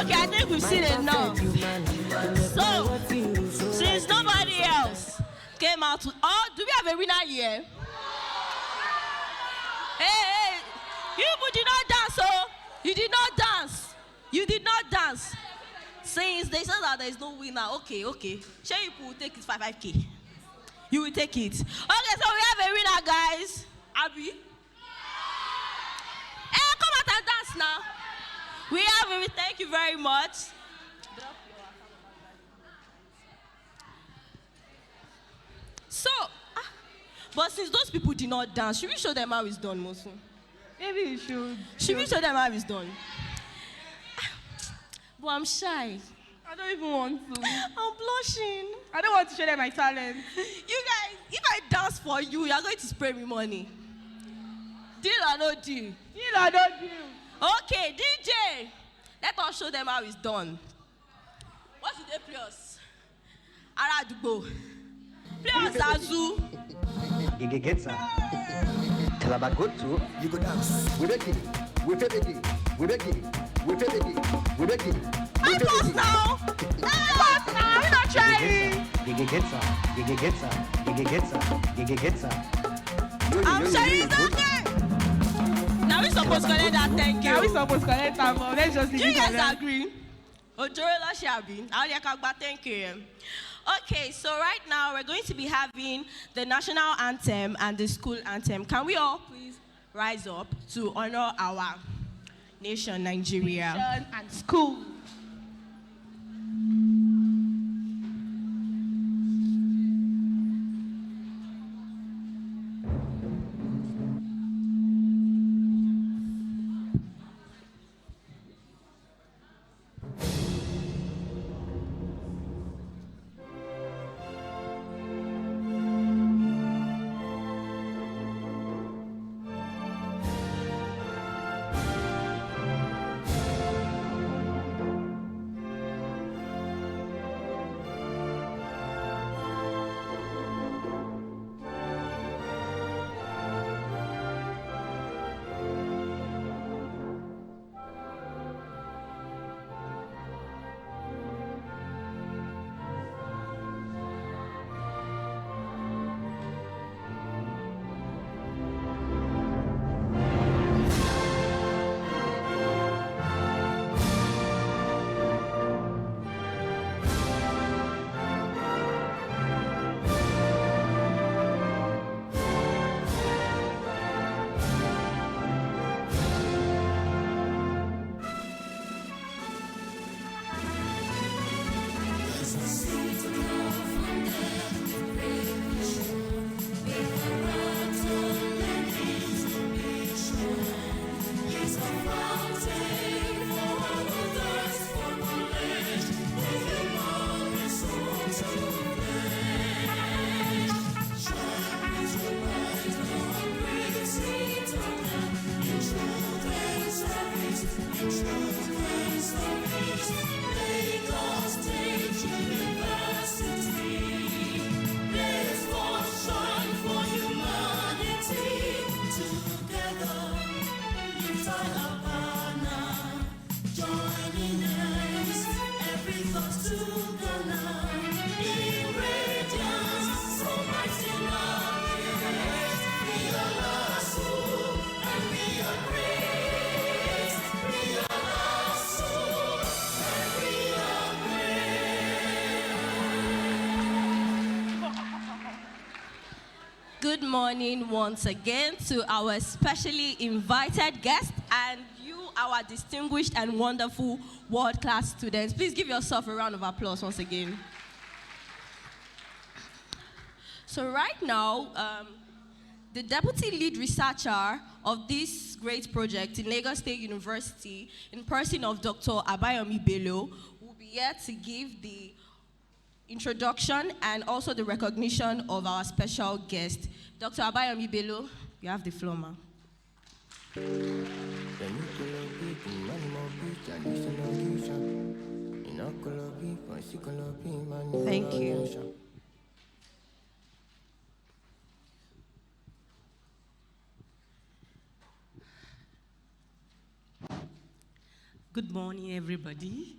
Okay, I think we've seen enough. So, since nobody else came out to... Oh, do we have a winner here? Hey, you people did not dance, oh! You did not dance. You did not dance. Since they said that there is no winner, okay. Sure, you will take it 5K. You will take it. Okay, so we have a winner, guys. Abby. Hey, come out and dance now. We have it. Thank you very much. So, but since those people did not dance, should we show them how it's done, Mosu? Maybe you should. Should we show them how it's done? But I'm shy. I don't even want to. I'm blushing. I don't want to show them my talent. You guys, if I dance for you, you're going to spray me money. Deal or no deal? Deal or no deal? Okay, DJ, let us show them how it's done. What should they play us? Aradugbo. Play us Zazu. Gigi gets her. Tell about good too. You go dance. We make it. We make it. We make it. We make it. We make it. I pass now. Pass now. We're not trying. Gigi gets her. Gigi gets her. Gigi gets her. Gigi gets her. I'm sorry, it's okay. Now we supposed to collect that 10K. Now we supposed to collect that, but let's just leave it. You guys agree? Ojorola Shabi. I'll get 10K. Okay, so right now we're going to be having the national anthem and the school anthem. Can we all please rise up to honor our nation, Nigeria? Nation and school. Good morning once again to our specially invited guests and you, our distinguished and wonderful world-class students. Please give yourself a round of applause once again. So right now, the deputy lead researcher of this great project in Lagos State University, in person of Dr. Abayomi Bello, will be here to give the introduction and also the recognition of our special guest. Dr. Abayomi Bello, you have the floor, ma'am. Thank you. Good morning, everybody.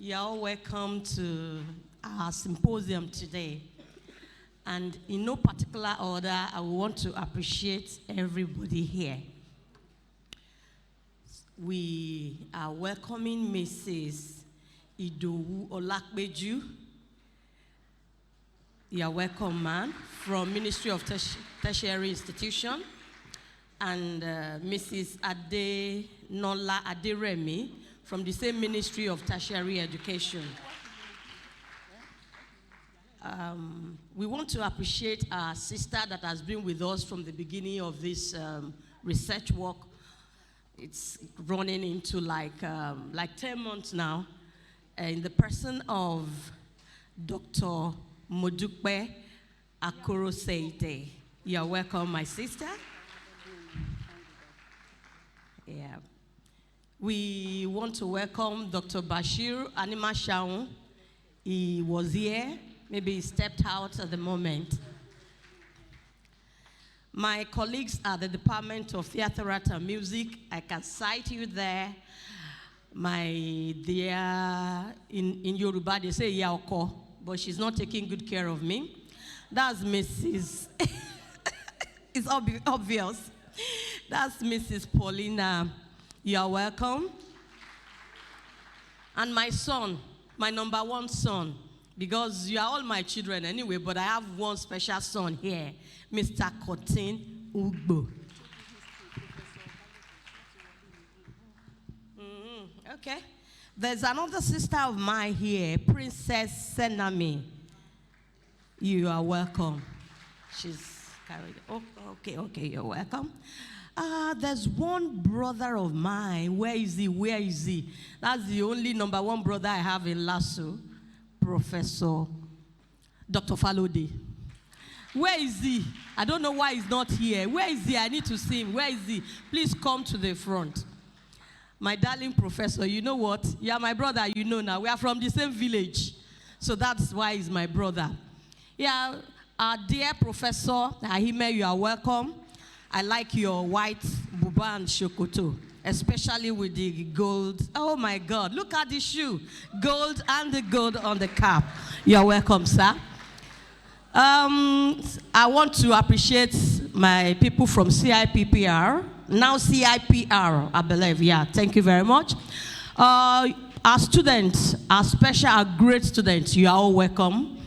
You're all welcome to our symposium today. And in no particular order, I want to appreciate everybody here. We are welcoming Mrs. Idowu Olakbeju. You are welcome, ma'am, from Ministry of Tertiary Institution. And Mrs. Adenola Aderemi from the same Ministry of Tertiary Education. We want to appreciate our sister that has been with us from the beginning of this research work. It's running into like 10 months now, in the person of Dr. Modupe Akoroseite. You are welcome, my sister. Yeah. We want to welcome Dr. Bashir Anima Shaun. He was here. Maybe he stepped out at the moment. My colleagues at the Department of Theatre, Art and Music, I can cite you there. My dear, in Yoruba, they say Yaoko, but she's not taking good care of me. That's Mrs. It's obvious. That's Mrs. Paulina. You are welcome. And my son, my number one son, because you are all my children anyway, but I have one special son here, Mr. Kotin Ugbo. Okay. There's another sister of mine here, Princess Senami. You are welcome. She's carried. Oh, okay, you're welcome. There's one brother of mine. Where is he? That's the only number one brother I have in Lasso, Professor Dr. Falode. Where is he? I don't know why he's not here. Where is he? I need to see him. Where is he? Please come to the front. My darling professor, you know what? You are my brother, you know now. We are from the same village. So that's why he's my brother. Yeah, our dear Professor Ahime, you are welcome. I like your white buba and shokoto, especially with the gold. Oh my God, look at the shoe. Gold and the gold on the cap. You are welcome, sir. I want to appreciate my people from CIPPR. Now CIPR, I believe. Yeah, thank you very much. Our students, our special, our great students, you are all welcome.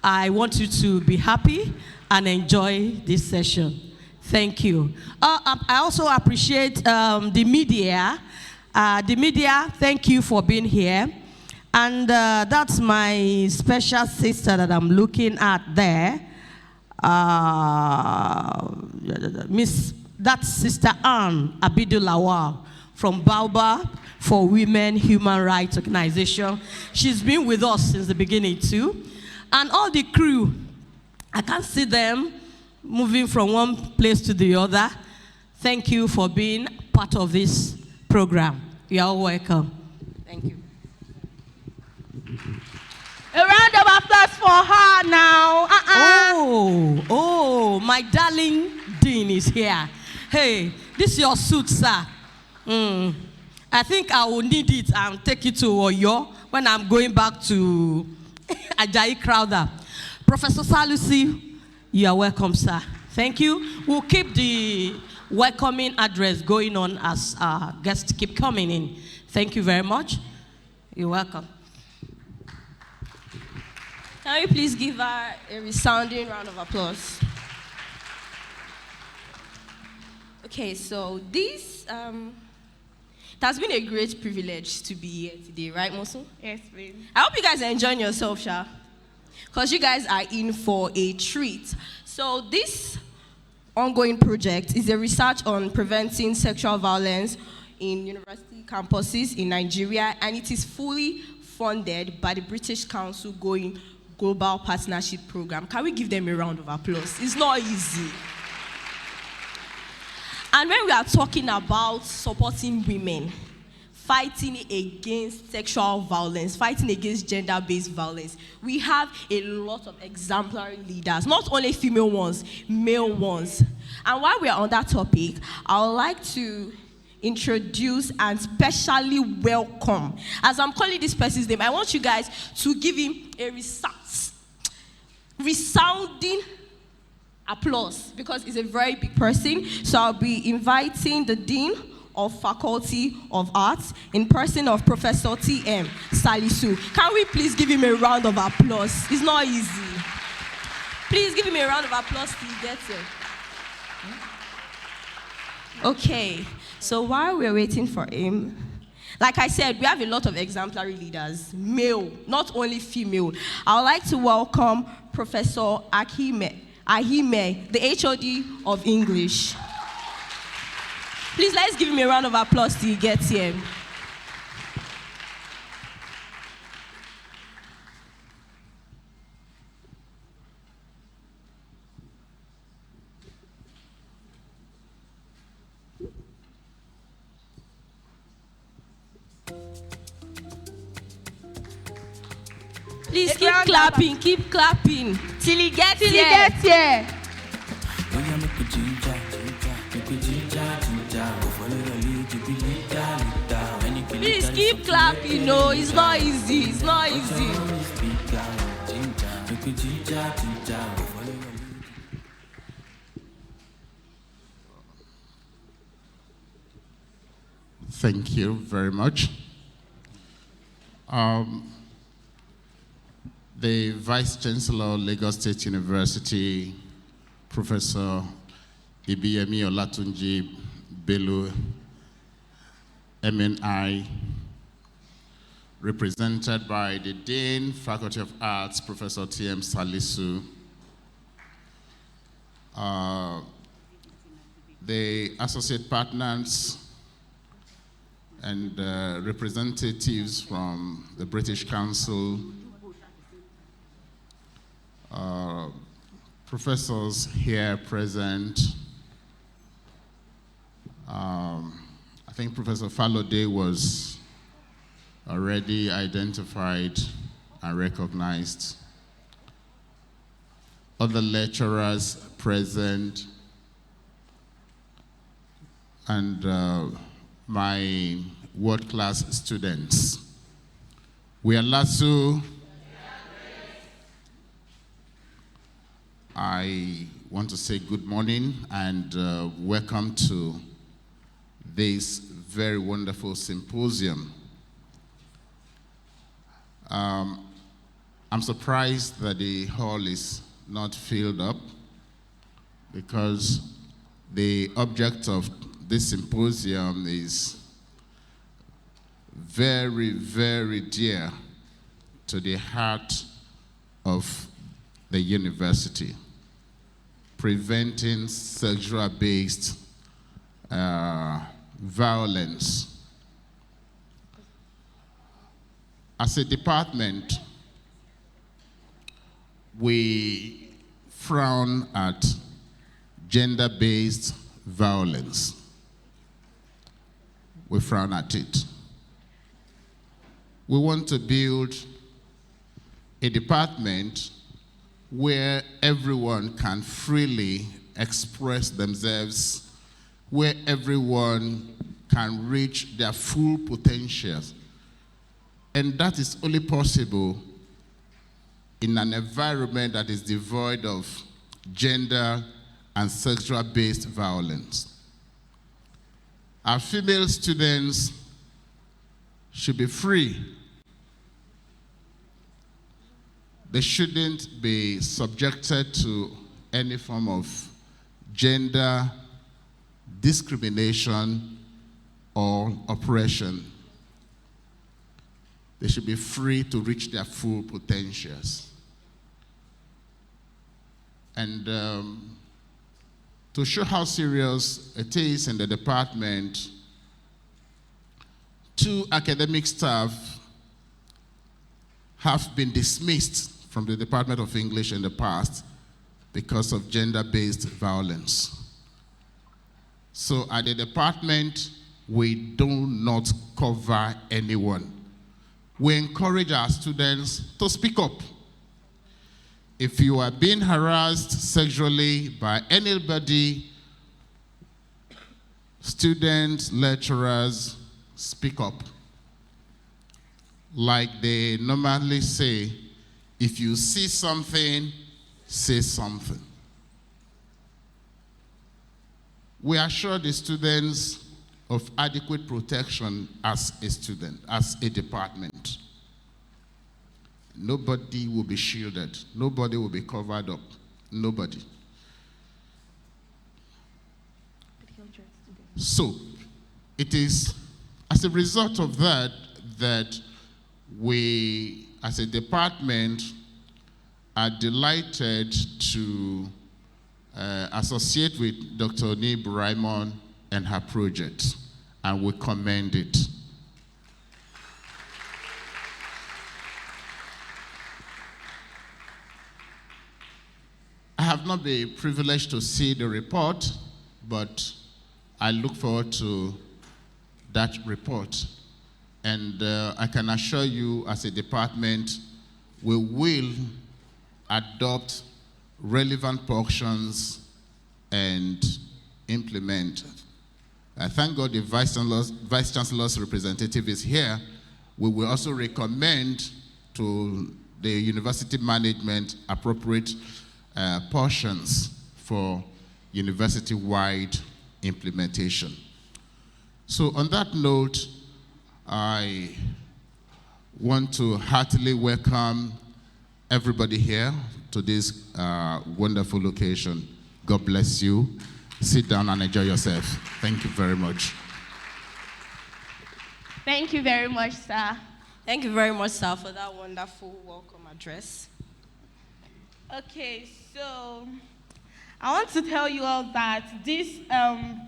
I want you to be happy and enjoy this session. Thank you. I also appreciate the media. Thank you for being here. And that's my special sister that I'm looking at there. That's Sister Anne Abidulawa from Baobab for Women Human Rights Organization. She's been with us since the beginning too. And all the crew, I can see them moving from one place to the other. Thank you for being part of this program. You're all welcome. Thank you. A round of applause for her now. Oh, my darling Dean is here. Hey, this is your suit, sir. I think I will need it and take it to Oyo when I'm going back to Ajayi Crowther. Professor Salusi, you are welcome, sir. Thank you. We'll keep the welcoming address going on as our guests keep coming in. Thank you very much. You're welcome. Can you please give her a resounding round of applause? Okay, so this, it has been a great privilege to be here today, right, Mosu? Yes, please. I hope you guys are enjoying yourself, Sha. because you guys are in for a treat. So this ongoing project is a research on preventing sexual violence in university campuses in Nigeria, and it is fully funded by the British Council Going Global Partnership Program. Can we give them a round of applause? It's not easy. And when we are talking about supporting women, fighting against sexual violence, fighting against gender-based violence, we have a lot of exemplary leaders, not only female ones, male ones. And while we are on that topic, I would like to introduce and specially welcome, as I'm calling this person's name, I want you guys to give him a resounding applause, because he's a very big person. So I'll be inviting the Dean of Faculty of Arts in person of Professor T.M. Salisu. Can we please give him a round of applause? It's not easy. Please give him a round of applause till he gets it. Okay, so while we're waiting for him, like I said, we have a lot of exemplary leaders, male, not only female. I would like to welcome Professor Ahime, the HOD of English. Please, let's give him a round of applause till he gets here. Please keep clapping till he gets here. Please keep clapping. No, it's not easy. It's not easy. Thank you very much. The Vice Chancellor, Lagos State University, Professor Ibiyemi Olatunji Bello, MNI, represented by the Dean, Faculty of Arts, Professor T.M. Salisu, the associate partners and representatives from the British Council, professors here present. I think Professor Falode was already identified and recognized. Other lecturers present, and my world-class students. We are LASU. I want to say good morning and welcome to this very wonderful symposium. I'm surprised that the hall is not filled up, because the object of this symposium is very, very dear to the heart of the university: preventing sexual-based violence. As a department, we frown at gender-based violence. We frown at it. We want to build a department where everyone can freely express themselves, where everyone can reach their full potential. And that is only possible in an environment that is devoid of gender and sexual-based violence. Our female students should be free. They shouldn't be subjected to any form of gender discrimination or oppression. They should be free to reach their full potentials. And to show how serious it is in the department, 2 academic staff have been dismissed from the Department of English in the past because of gender-based violence. So at the department, we do not cover anyone. We encourage our students to speak up. If you are being harassed sexually by anybody, students, lecturers, speak up. Like they normally say, if you see something, say something. We assure the students of adequate protection as a student, as a department. Nobody will be shielded. Nobody will be covered up. Nobody. So, it is as a result of that that we, as a department, are delighted to associate with Dr. Nib Raymond and her project, and we commend it. I have not been privileged to see the report, but I look forward to that report. And I can assure you, as a department, we will adopt relevant portions and implement. I thank God the Vice Chancellor's representative is here. We will also recommend to the university management appropriate portions for university-wide implementation. So on that note, I want to heartily welcome everybody here to this wonderful location. God bless you. Sit down and enjoy yourself. Thank you very much. Thank you very much, sir. Thank you very much, sir, for that wonderful welcome address. Okay, so I want to tell you all that this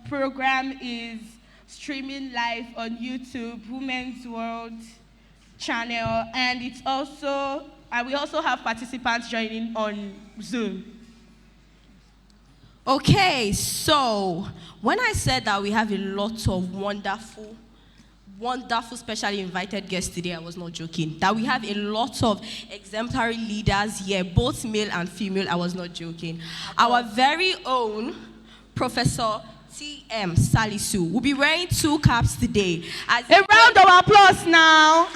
program is streaming live on YouTube, Womensworld channel, and it's also, we also have participants joining on Zoom. Okay, so when I said that we have a lot of wonderful, specially invited guests today, I was not joking. That we have a lot of exemplary leaders here, both male and female, I was not joking. Our very own Professor T.M. Salisu will be wearing 2 caps today. A round of applause now.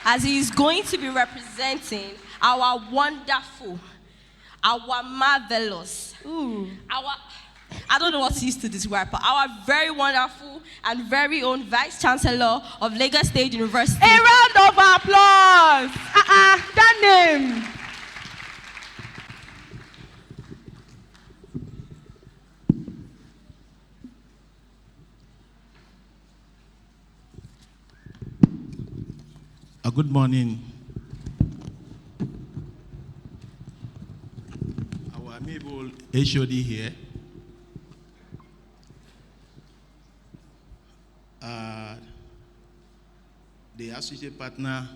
As he is going to be representing our wonderful, our marvelous, I don't know what to use to describe, but our very wonderful and very own Vice Chancellor of Lagos State University. A round of applause. That name. Good morning. Our amiable HOD here. The associate partner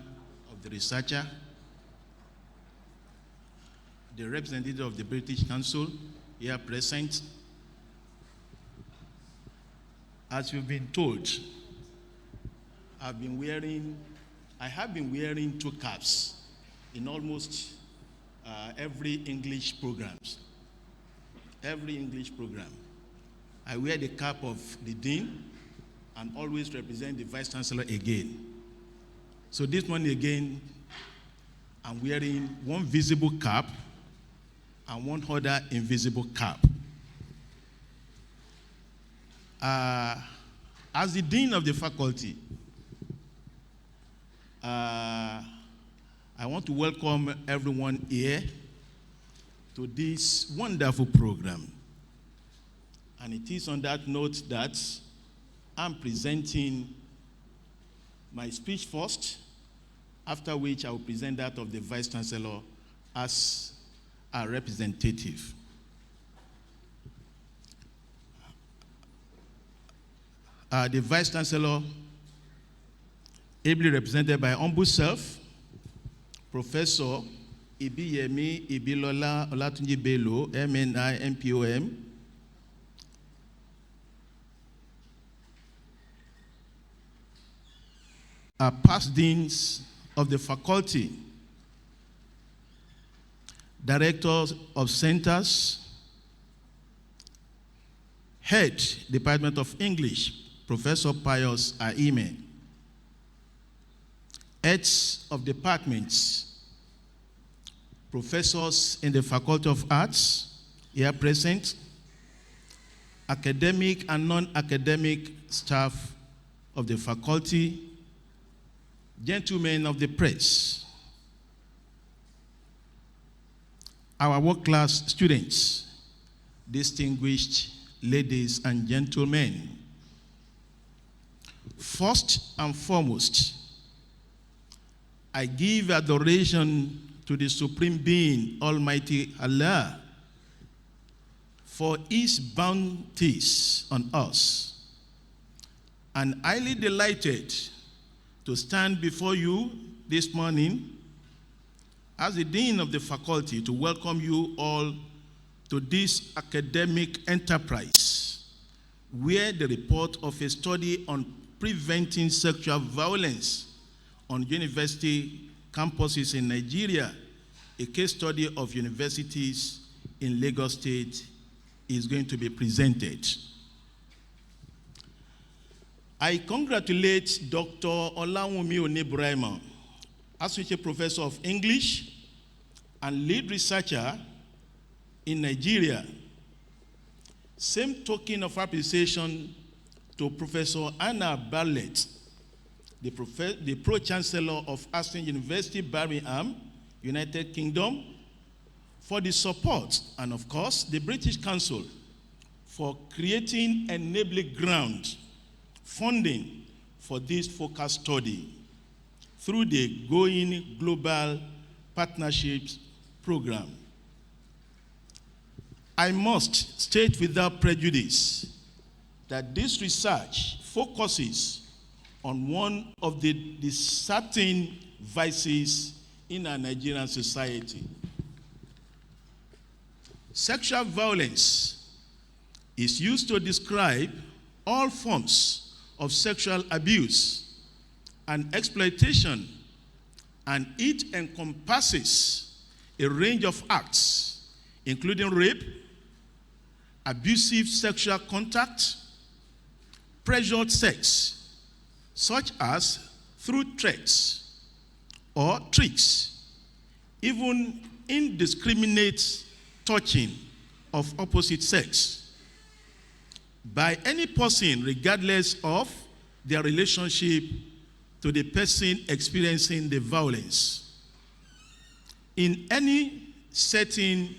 of the researcher, the representative of the British Council here present. As you've been told, I have been wearing 2 caps in almost every English programs. Every English program. I wear the cap of the Dean and always represent the Vice Chancellor again. So this morning again, I'm wearing 1 visible cap and 1 other invisible cap. As the Dean of the faculty, I want to welcome everyone here to this wonderful program. And it is on that note that I'm presenting my speech first, after which I will present that of the Vice Chancellor as are representative. The Vice Chancellor, ably represented by humble self, Professor Ibiyemi Ibilola Olatunji Bello, MNI, MPOM. Past deans of the faculty, directors of centers, head Department of English, Professor Pius Aime, heads of departments, professors in the Faculty of Arts, here present, academic and non-academic staff of the faculty, gentlemen of the press, our world-class students, distinguished ladies and gentlemen. First and foremost, I give adoration to the Supreme Being, Almighty Allah, for His bounties on us, and highly delighted to stand before you this morning as the Dean of the Faculty to welcome you all to this academic enterprise, where the report of a study on preventing sexual violence on university campuses in Nigeria, a case study of universities in Lagos State, is going to be presented. I congratulate Dr. Oniolawumi Onibrahima, Associate Professor of English and lead researcher in Nigeria. Same token of appreciation to Professor Anna Bartlett, the Pro-Chancellor of Aston University, Birmingham, United Kingdom, for the support, and of course, the British Council for creating enabling ground funding for this focus study through the Going Global Partnerships Program. I must state without prejudice that this research focuses on one of the discerning vices in our Nigerian society. Sexual violence is used to describe all forms of sexual abuse and exploitation, and it encompasses a range of acts, including rape, abusive sexual contact, pressured sex, such as through threats or tricks, even indiscriminate touching of opposite sex by any person regardless of their relationship to the person experiencing the violence, in any setting,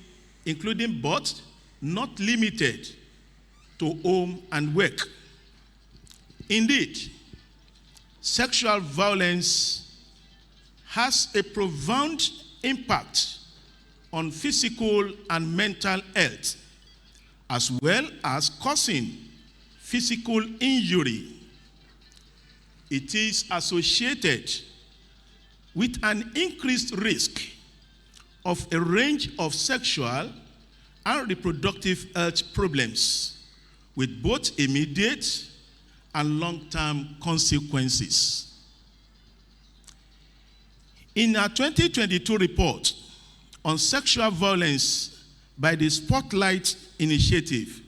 including but not limited to home and work. Indeed, sexual violence has a profound impact on physical and mental health, as well as causing physical injury. It is associated with an increased risk of a range of sexual and reproductive health problems, with both immediate and long-term consequences. In our 2022 report on sexual violence by the Spotlight Initiative,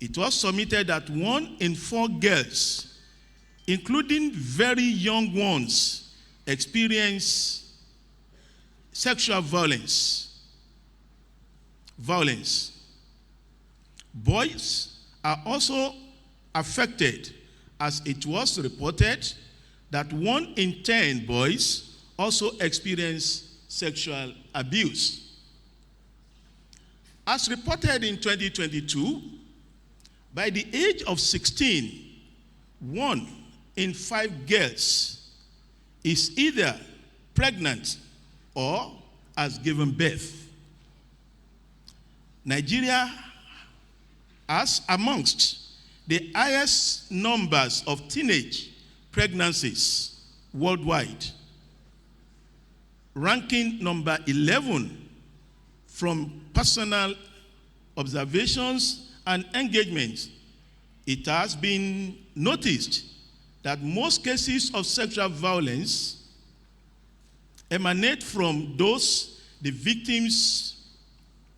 it was submitted that 1 in 4 girls, including very young ones, experience sexual violence. Boys are also affected, as it was reported that 1 in 10 boys also experience sexual abuse. As reported in 2022, by the age of 16, 1 in 5 girls is either pregnant or has given birth. Nigeria has amongst the highest numbers of teenage pregnancies worldwide, ranking number 11 from personal observations and engagements. It has been noticed that most cases of sexual violence emanate from those the victims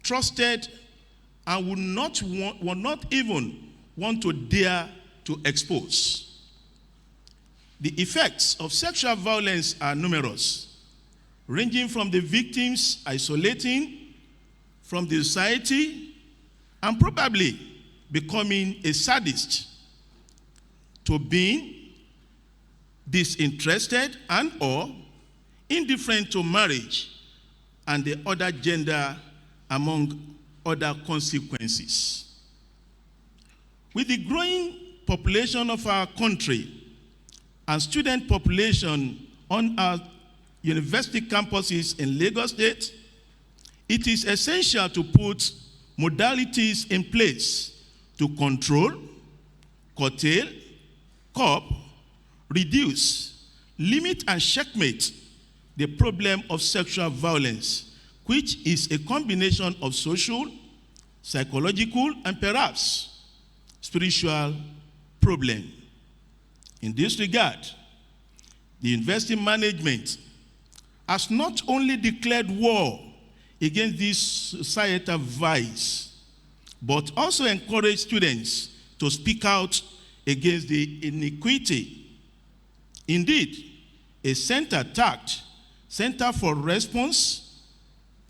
trusted and would not even want to dare to expose. The effects of sexual violence are numerous, ranging from the victims isolating from the society and probably becoming a sadist, to being disinterested and or indifferent to marriage and the other gender, among other consequences. With the growing population of our country and student population on our university campuses in Lagos State, it is essential to put modalities in place to control, curtail, curb, reduce, limit, and checkmate the problem of sexual violence, which is a combination of social, psychological, and perhaps spiritual problem. In this regard, the university management has not only declared war against this societal vice, but also encouraged students to speak out against the iniquity. Indeed, a center tagged Center for Response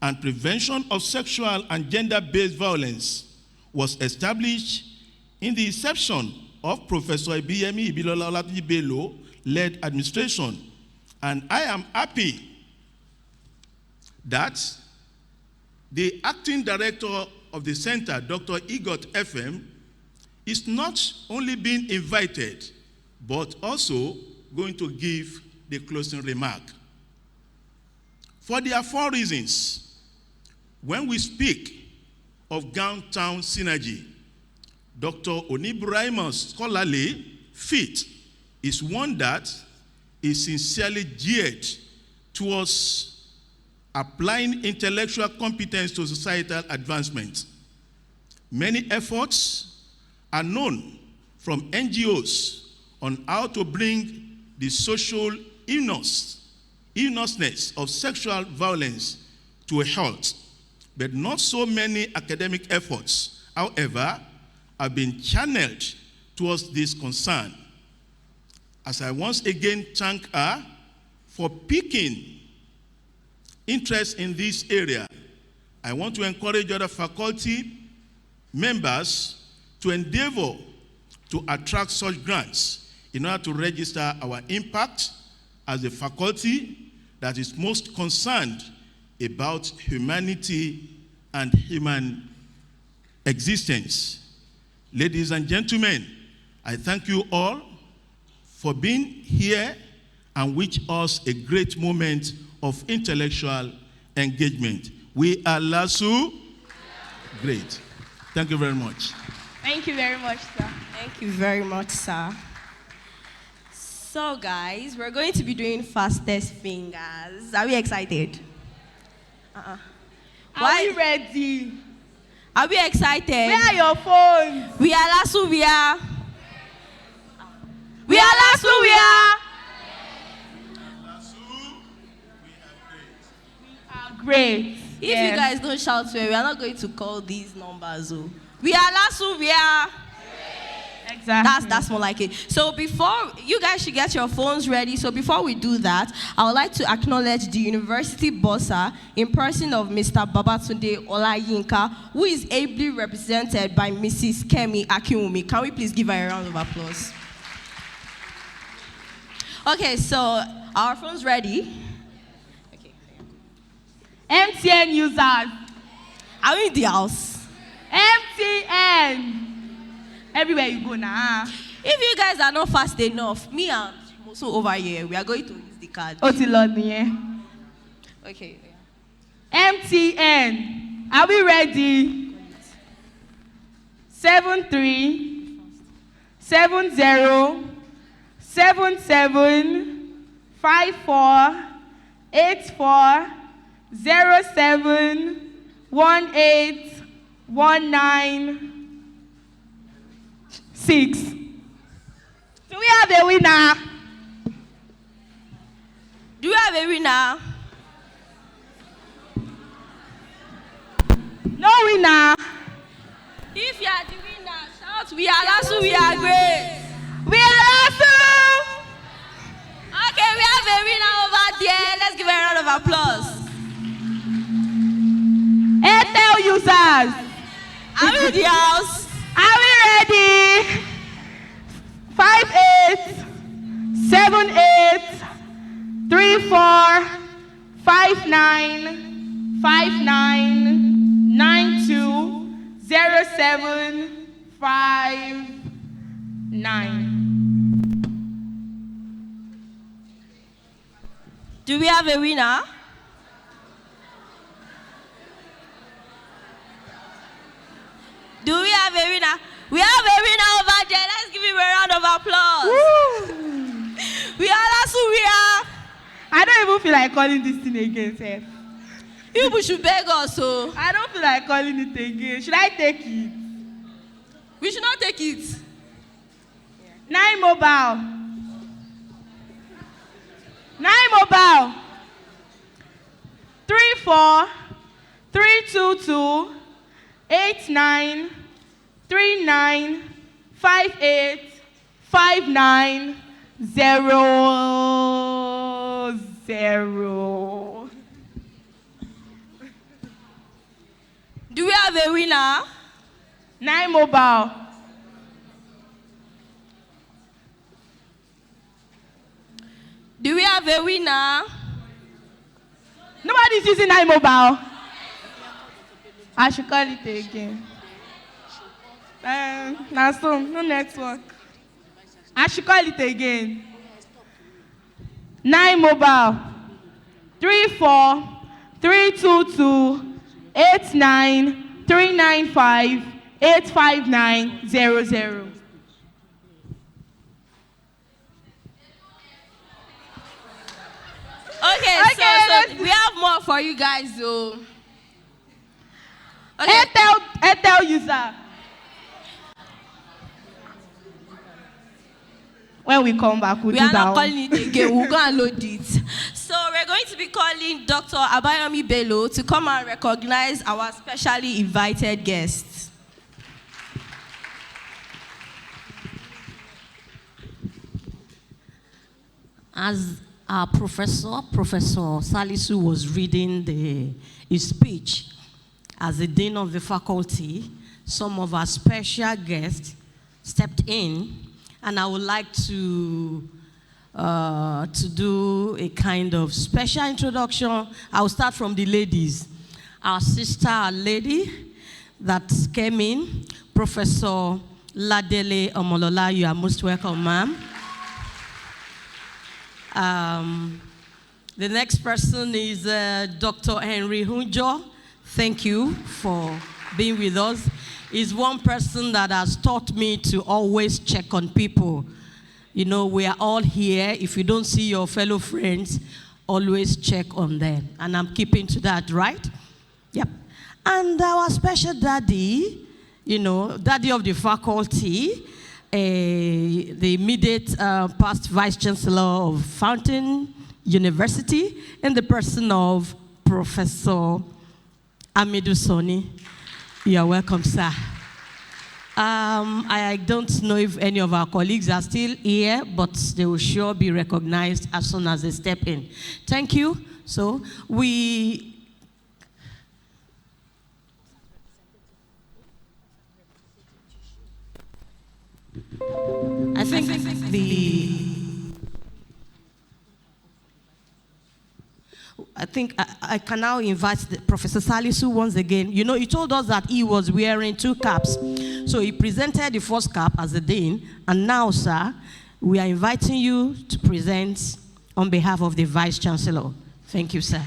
and Prevention of Sexual and Gender-Based Violence was established in the inception of Professor Ibiyemi Ibilola Olatunji Bello-led administration. And I am happy that the acting director of the center, Dr. Igot FM, is not only being invited, but also going to give the closing remark. For there are 4 reasons. When we speak of downtown synergy, Dr. Onibraima's scholarly feat is one that is sincerely geared towards applying intellectual competence to societal advancement. Many efforts are known from NGOs on how to bring the social illness of sexual violence to a halt, but not so many academic efforts, however, have been channeled towards this concern. As I once again thank her for picking interest in this area, I want to encourage other faculty members to endeavor to attract such grants in order to register our impact as a faculty that is most concerned about humanity and human existence. Ladies and gentlemen, I thank you all for being here and wish us a great moment of intellectual engagement. We are LASU. Great. Thank you very much. Thank you very much, sir. Thank you very much, sir. So guys, we're going to be doing fastest fingers. Are we excited? Are we ready? Are we excited? Where are your phones? We are Lasu, we are. We are Lasu, we are. Great. If you guys don't shout well, we are not going to call these numbers. Oh. We are Lasu, we are. Exactly. That's more like it. So before, you guys should get your phones ready. So before we do that, I would like to acknowledge the university bossa in person of Mr. Babatunde Olayinka, who is ably represented by Mrs. Kemi Akiwumi. Can we please give her a round of applause? Okay, so our phones ready? Okay. MTN users. Are we in the house? MTN. Everywhere you go now. If you guys are not fast enough, me and Mosu over here, we are going to use the card. Otiloni. Okay. MTN. Are we ready? 73 70 77 54 84 07 18 19 6. Do we have a winner? Do we have a winner? No winner. If you are the winner, shout, we are Lasso, we are great. We are awesome. Okay, we have a winner over there. Let's give her a round of applause. Airtel users, Are we in the house? are we ready? 58 78 34 59 59 92 07 59. Do we have a winner? Do we have a winner? We have a winner over there. Let's give him a round of applause. Woo. We are Lasso, we are. I don't even feel like calling this thing again, sir. You people should beg us, so. I don't feel like calling it again. Should I take it? We should not take it. 9 mobile. 9 mobile. 34 322 89 39 58 59 0 0. Do we have a winner? 9 mobile. Do we have a winner? Nobody's using 9 mobile. I should call it again. Now, so no network. I should call it again. 9 mobile. 34 322 89 395 859 00. Okay, so we have more for you guys, though. Okay. Airtel user. When we come back, we'll We do are that not one. calling it again. We'll go and load it. So we're going to be calling Dr. Abayomi Bello to come and recognize our specially invited guests. As our Professor Salisu was reading his speech as the Dean of the faculty, some of our special guests stepped in, and I would like to do a kind of special introduction. I'll start from the ladies. Our sister, our lady that came in, Professor Ladele Omolola, you are most welcome, ma'am. The next person is Dr. Henry Hunjo. Thank you for being with us. He's one person that has taught me to always check on people. You know, we are all here. If you don't see your fellow friends, always check on them. And I'm keeping to that, right? Yep. And our special daddy, you know, daddy of the faculty, the immediate past Vice Chancellor of Fountain University, in the person of Professor Amidou Soni. You are welcome, sir. I don't know if any of our colleagues are still here, but they will sure be recognized as soon as they step in. Thank you. So I think I can now invite Professor Salisu once again. You know, he told us that he was wearing 2 caps. So he presented the first cap as the Dean, and now, sir, we are inviting you to present on behalf of the Vice Chancellor. Thank you, sir.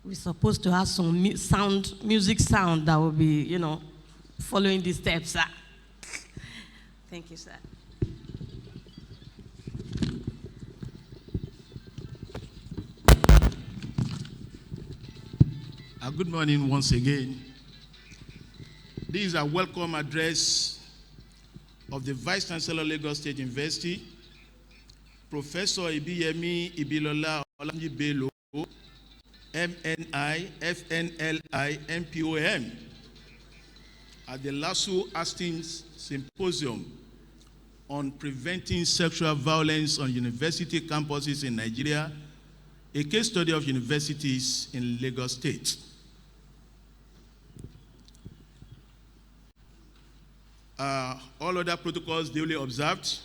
We're supposed to have some music sound that will be, following the steps, sir. Thank you, sir. Good morning once again. This is a welcome address of the Vice Chancellor, Lagos State University, Professor Ibiyemi Ibilola Olamide Bello, MNI, FNLI, MPOM, at the Lasso Hastings Symposium on Preventing Sexual Violence on University Campuses in Nigeria, a case study of universities in Lagos State. All other protocols duly observed.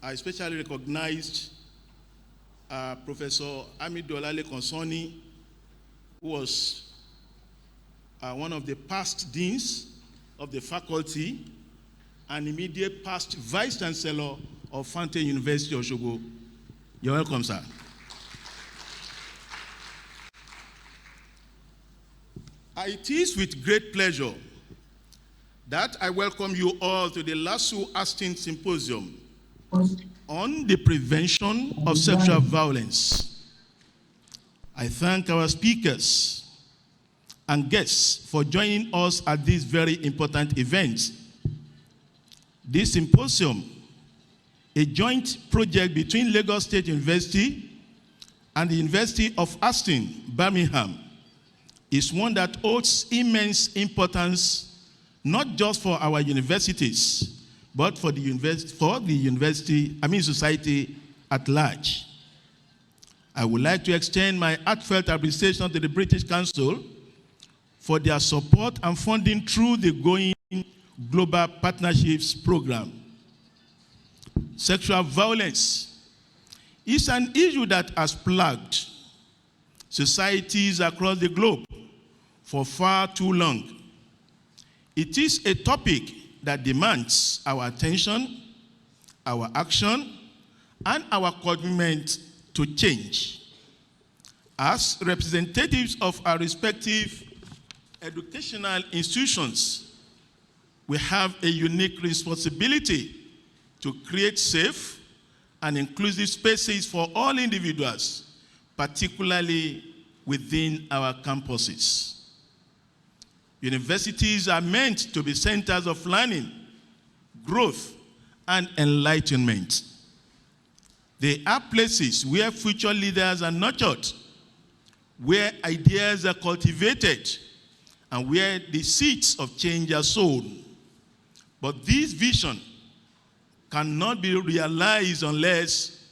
I especially recognized Professor Amidolale Konsoni, who was one of the past deans of the faculty and immediate past vice chancellor of Fountain University, Osogbo. You're welcome, sir. It is with great pleasure that I welcome you all to the Lasso Hastings Symposium on the prevention of sexual violence. I thank our speakers and guests for joining us at this very important event. This symposium, a joint project between Lagos State University and the University of Hastings, Birmingham, is one that holds immense importance not just for our universities, but for the society at large. I would like to extend my heartfelt appreciation to the British Council for their support and funding through the Going Global Partnerships Program. Sexual violence is an issue that has plagued societies across the globe for far too long. It is a topic that demands our attention, our action, and our commitment to change. As representatives of our respective educational institutions, we have a unique responsibility to create safe and inclusive spaces for all individuals, particularly within our campuses. Universities are meant to be centers of learning, growth, and enlightenment. They are places where future leaders are nurtured, where ideas are cultivated, and where the seeds of change are sown. But this vision cannot be realized unless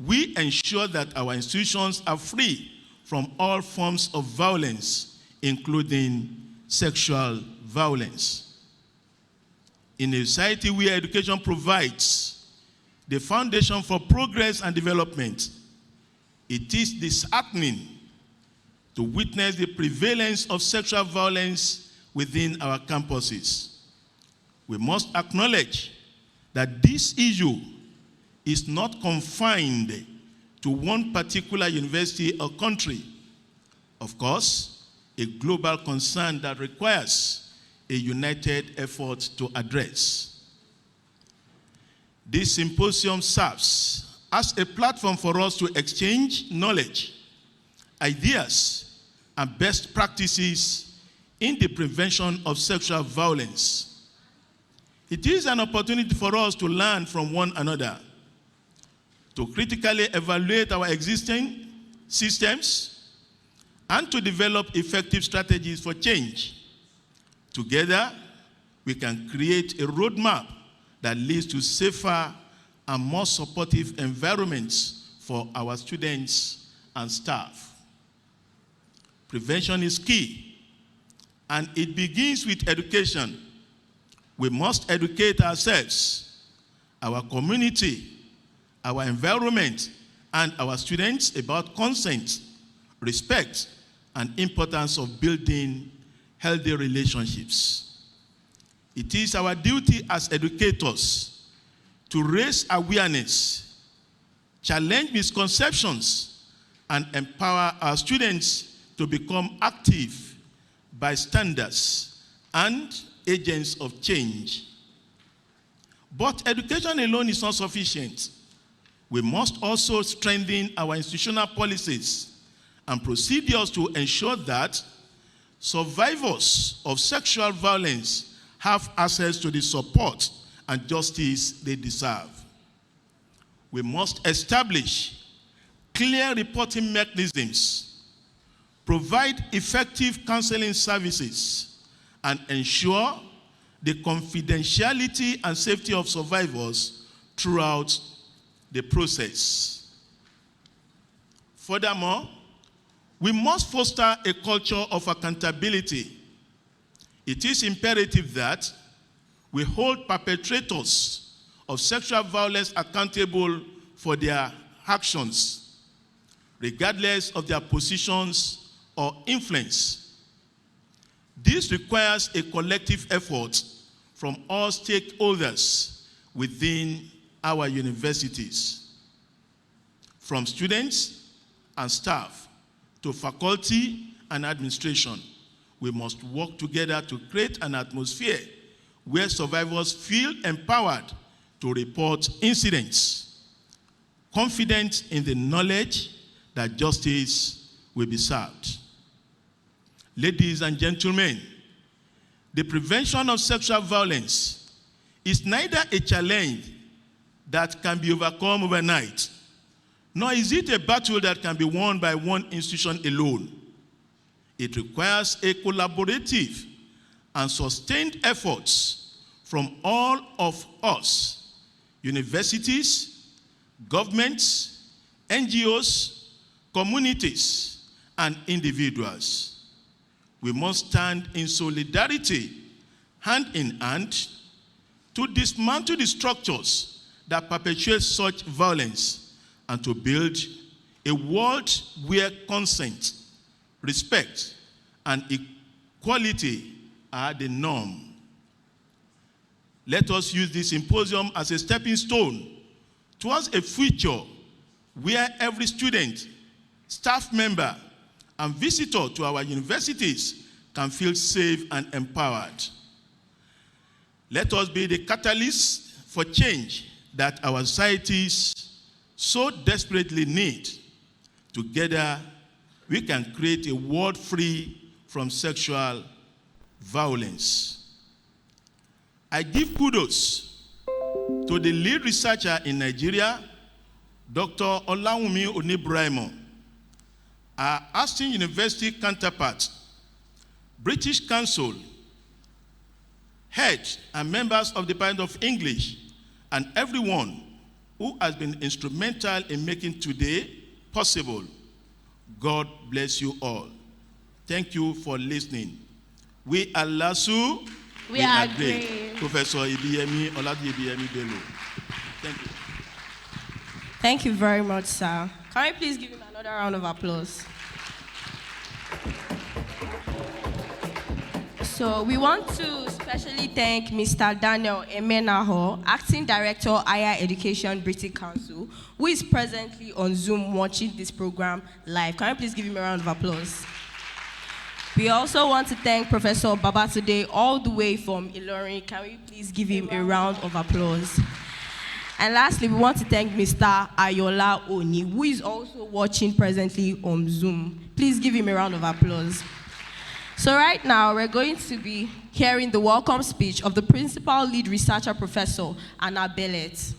we ensure that our institutions are free from all forms of violence, including sexual violence. In a society where education provides the foundation for progress and development, it is disheartening to witness the prevalence of sexual violence within our campuses. We must acknowledge that this issue is not confined to one particular university or country. Of course, a global concern that requires a united effort to address. This symposium serves as a platform for us to exchange knowledge, ideas, and best practices in the prevention of sexual violence. It is an opportunity for us to learn from one another, to critically evaluate our existing systems, and to develop effective strategies for change. Together, we can create a roadmap that leads to safer and more supportive environments for our students and staff. Prevention is key, and it begins with education. We must educate ourselves, our community, our environment, and our students about consent, respect, and importance of building healthy relationships. It is our duty as educators to raise awareness, challenge misconceptions, and empower our students to become active bystanders and agents of change. But education alone is not sufficient. We must also strengthen our institutional policies and procedures to ensure that survivors of sexual violence have access to the support and justice they deserve. We must establish clear reporting mechanisms, provide effective counseling services, and ensure the confidentiality and safety of survivors throughout the process. Furthermore, we must foster a culture of accountability. It is imperative that we hold perpetrators of sexual violence accountable for their actions, regardless of their positions or influence. This requires a collective effort from all stakeholders within our universities, from students and staff to faculty and administration. We must work together to create an atmosphere where survivors feel empowered to report incidents, confident in the knowledge that justice will be served. Ladies and gentlemen, the prevention of sexual violence is neither a challenge that can be overcome overnight, nor is it a battle that can be won by one institution alone. It requires a collaborative and sustained efforts from all of us, universities, governments, NGOs, communities, and individuals. We must stand in solidarity, hand in hand, to dismantle the structures that perpetuate such violence and to build a world where consent, respect, and equality are the norm. Let us use this symposium as a stepping stone towards a future where every student, staff member, and visitor to our universities can feel safe and empowered. Let us be the catalyst for change that our societies so desperately need. Together, we can create a world free from sexual violence. I give kudos to the lead researcher in Nigeria, Dr. Oniolawumi Onibraimo, our Aston University counterpart, British Council, head and members of the Department of English, and everyone who has been instrumental in making today possible. God bless you all. Thank you for listening. We are LASU. We are great. Professor Ibiyemi Oladiebiyemi Bello. Thank you. Thank you very much, sir. Can we please give him another round of applause? So we want to especially thank Mr. Daniel Emenaho, Acting Director, Higher Education, British Council, who is presently on Zoom watching this program live. Can we please give him a round of applause? We also want to thank Professor Babatunde all the way from Ilorin. Can we please give him a round of applause? And lastly, we want to thank Mr. Oniolawumi, who is also watching presently on Zoom. Please give him a round of applause. So right now, we're going to be hearing the welcome speech of the Principal Lead Researcher Professor, Anna Bellet.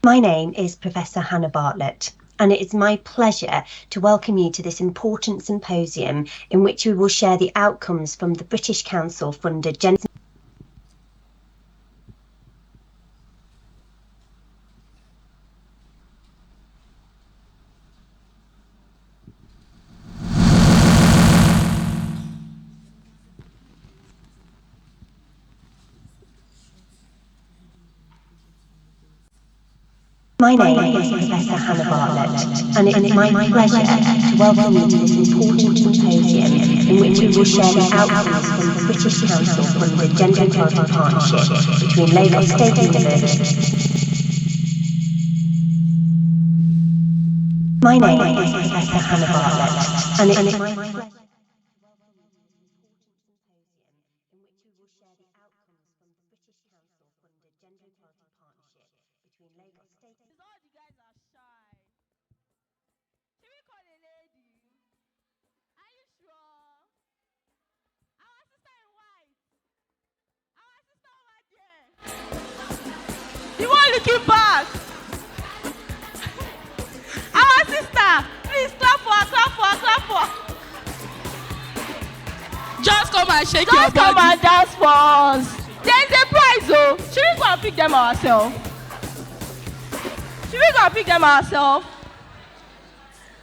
My name is Professor Hannah Bartlett, and it is my pleasure to welcome you to this important symposium in which we will share the outcomes from the British Council-funded Gender. My name is Professor Hannah Bartlett, and it's my pleasure to welcome you to this important symposium in which we will share the outcomes from the British Council-funded Gender Equality Partnership between Lagos State University. My name is Professor Hannah Bartlett, and it's my pleasure. The one looking back. Our sister, please clap for her, clap for her, clap for her. Just come and shake your Just come body. and dance for us. There is a prize, though. Should we go and pick them ourselves? Should we go and pick them ourselves?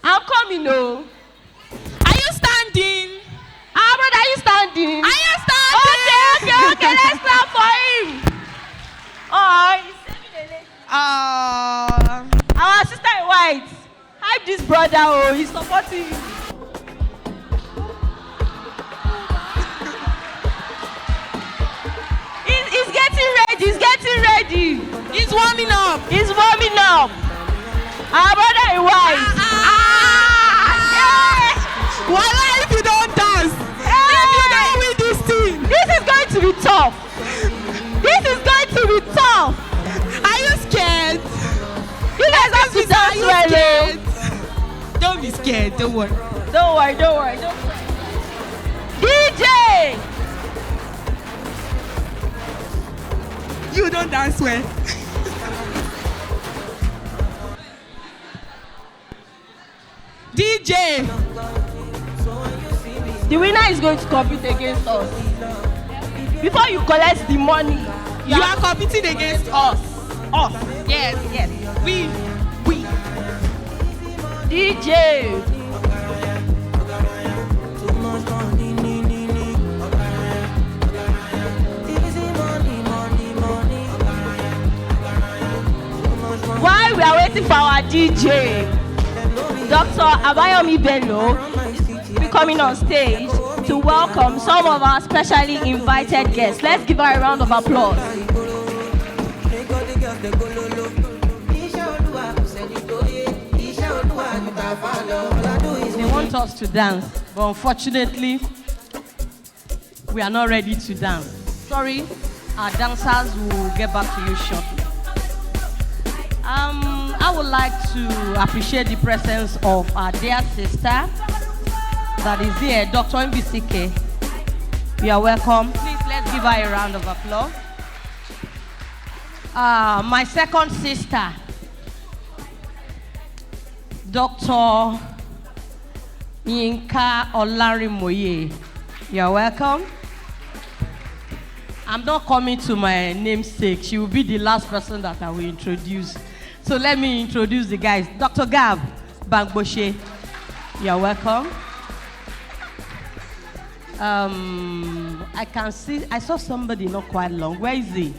I'm coming, though. Are you standing? Ah, brother, are you standing? Are you standing? Okay, let's clap for him. Oh, he's saving the lady. Our sister in white. Hype this brother, oh, he's supporting you. He's getting ready, he's getting ready. He's warming up. He's warming up. Our brother in white. Yeah. Voila, if you don't dance, Yeah. if you don't win this thing. This is going to be tough. This is going to be tough. Are you scared? You guys have to dance well, oh. Don't be scared, don't worry. Don't worry, don't worry, don't worry. DJ! You don't dance well. DJ, The winner is going to compete against us. Before you collect the money, you are competing against us. us. Yes, yes. We. DJ! While we are waiting for our DJ, Dr. Abayomi Bello will be coming on stage to welcome some of our specially invited guests. Let's give her a round of applause. They want us to dance, but unfortunately, we are not ready to dance. Sorry, our dancers will get back to you shortly. I would like to appreciate the presence of our dear sister that is here, Dr. Mbisike. You are welcome. Please, let's give her a round of applause. My second sister, Dr. Yinka Olarimoye. You are welcome. I'm not coming to my namesake. She will be the last person that I will introduce. So let me introduce the guys. Dr. Gab Bangboshe. You are welcome. I saw somebody not quite long. Where is he?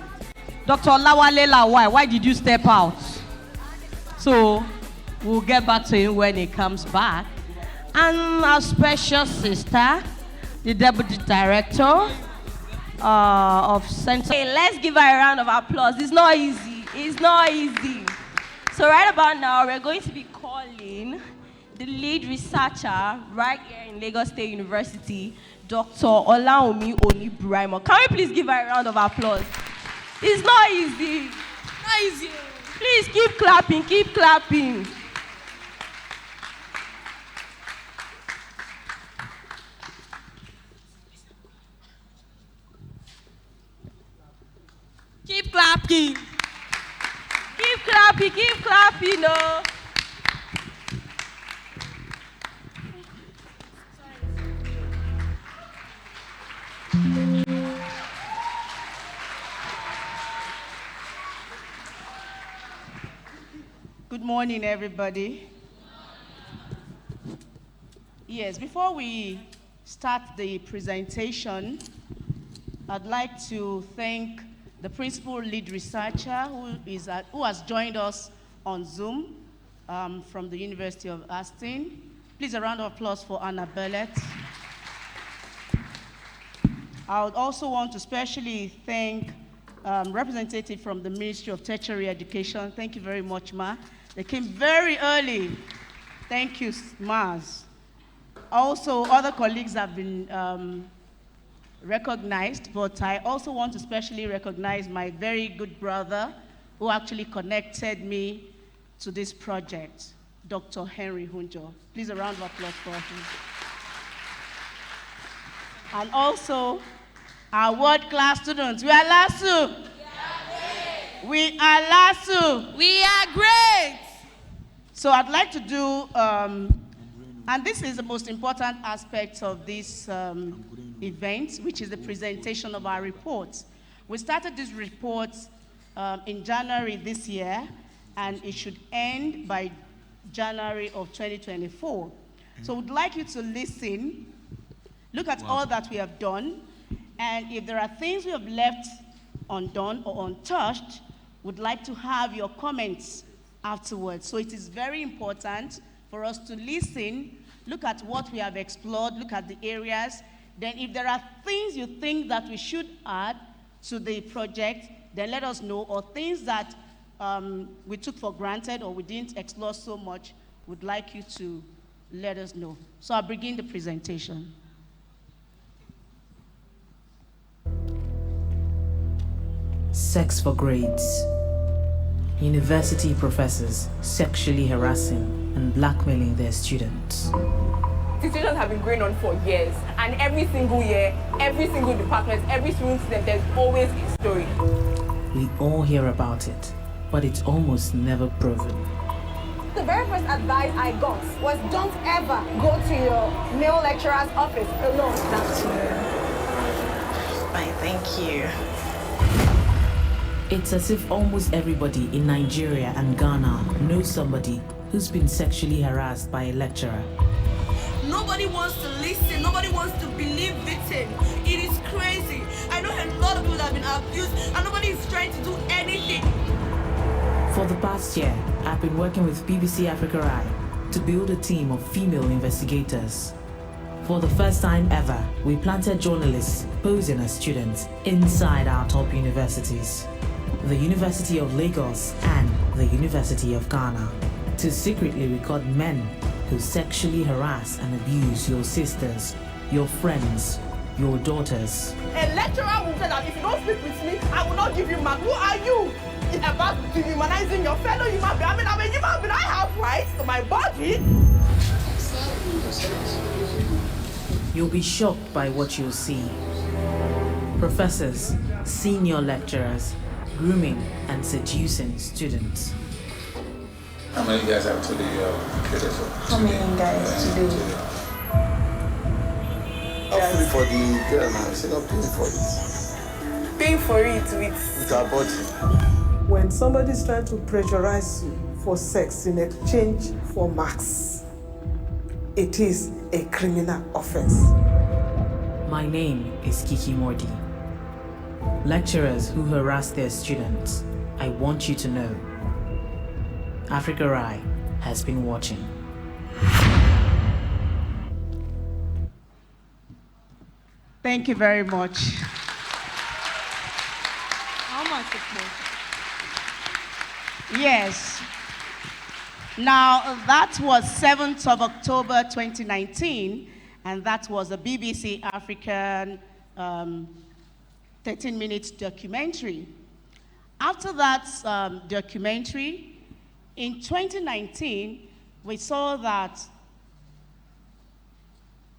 Dr. Lawale Lawai, why did you step out? So we'll get back to him when he comes back. And our special sister, the Deputy Director of Center. Hey, let's give her a round of applause. It's not easy. It's not easy. So right about now, we're going to be calling the lead researcher right here in Lagos State University, Dr. Oniolawumi Onibraimo. Can we please give her a round of applause? It's not easy. Not easy. Please keep clapping, keep clapping. Keep clapping. Keep clapping, no. Good morning, everybody. Yes, before we start the presentation, I'd like to thank the principal lead researcher who has joined us on Zoom from the University of Austin. Please, a round of applause for Anna Bellet. I would also want to specially thank representative from the Ministry of Tertiary Education. Thank you very much, Ma. They came very early. Thank you, Maz. Also, other colleagues have been recognized, but I also want to specially recognize my very good brother who actually connected me to this project, Dr. Henry Hunjo. Please, a round of applause for him. And also, our world-class students. We are LASU. We are LASU. We are great. So I'd like to do, and this is the most important aspect of this event, which is the presentation of our reports. We started this report in January this year, and it should end by January of 2024. So we'd like you to listen, look at all that we have done, and if there are things we have left undone or untouched, we'd like to have your comments afterwards. So it is very important for us to listen, look at what we have explored, look at the areas. Then if there are things you think that we should add to the project, then let us know, or things that we took for granted or we didn't explore so much, would like you to let us know. So I'll begin the presentation. Sex for grades. University professors sexually harassing and blackmailing their students. Situations have been going on for years, and every single year, every single department, every single student, there's always a story. We all hear about it, but it's almost never proven. The very first advice I got was don't ever go to your male lecturer's office alone. Fine, thank you. It's as if almost everybody in Nigeria and Ghana knows somebody who's been sexually harassed by a lecturer. Nobody wants to listen, nobody wants to believe victim. It is crazy. I know a lot of people that have been abused and nobody is trying to do anything. For the past year, I've been working with BBC Africa Eye to build a team of female investigators. For the first time ever, we planted journalists posing as students inside our top universities, the University of Lagos and the University of Ghana, to secretly record men who sexually harass and abuse your sisters, your friends, your daughters. A lecturer will say that if you don't speak with me, I will not give you mark. Who are you? It's about dehumanizing your fellow human being. I'm a human being. I have rights to my body. You'll be shocked by what you'll see. Professors, senior lecturers, grooming and seducing students. How many guys have today you have created for? How many guys today? I'll pay for the girl now. You said I'm paying for it. Paying for it with our body. When somebody's trying to pressurize you for sex in exchange for marks, it is a criminal offense. My name is Kiki Mordi. Lecturers who harass their students, I want you to know, Africa Eye has been watching. Thank you very much. How much it Yes. Now, that was 7th of October 2019, and that was a BBC African 13-minute documentary. After that documentary, in 2019, we saw that,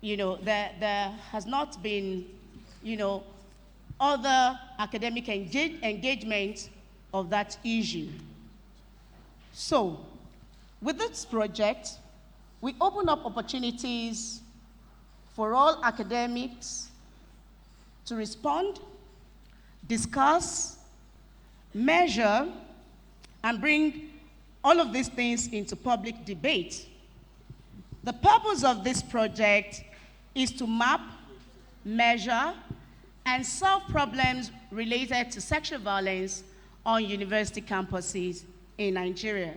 there has not been, other academic engagement of that issue. So, with this project, we open up opportunities for all academics to respond, discuss, measure, and bring all of these things into public debate. The purpose of this project is to map, measure, and solve problems related to sexual violence on university campuses in Nigeria.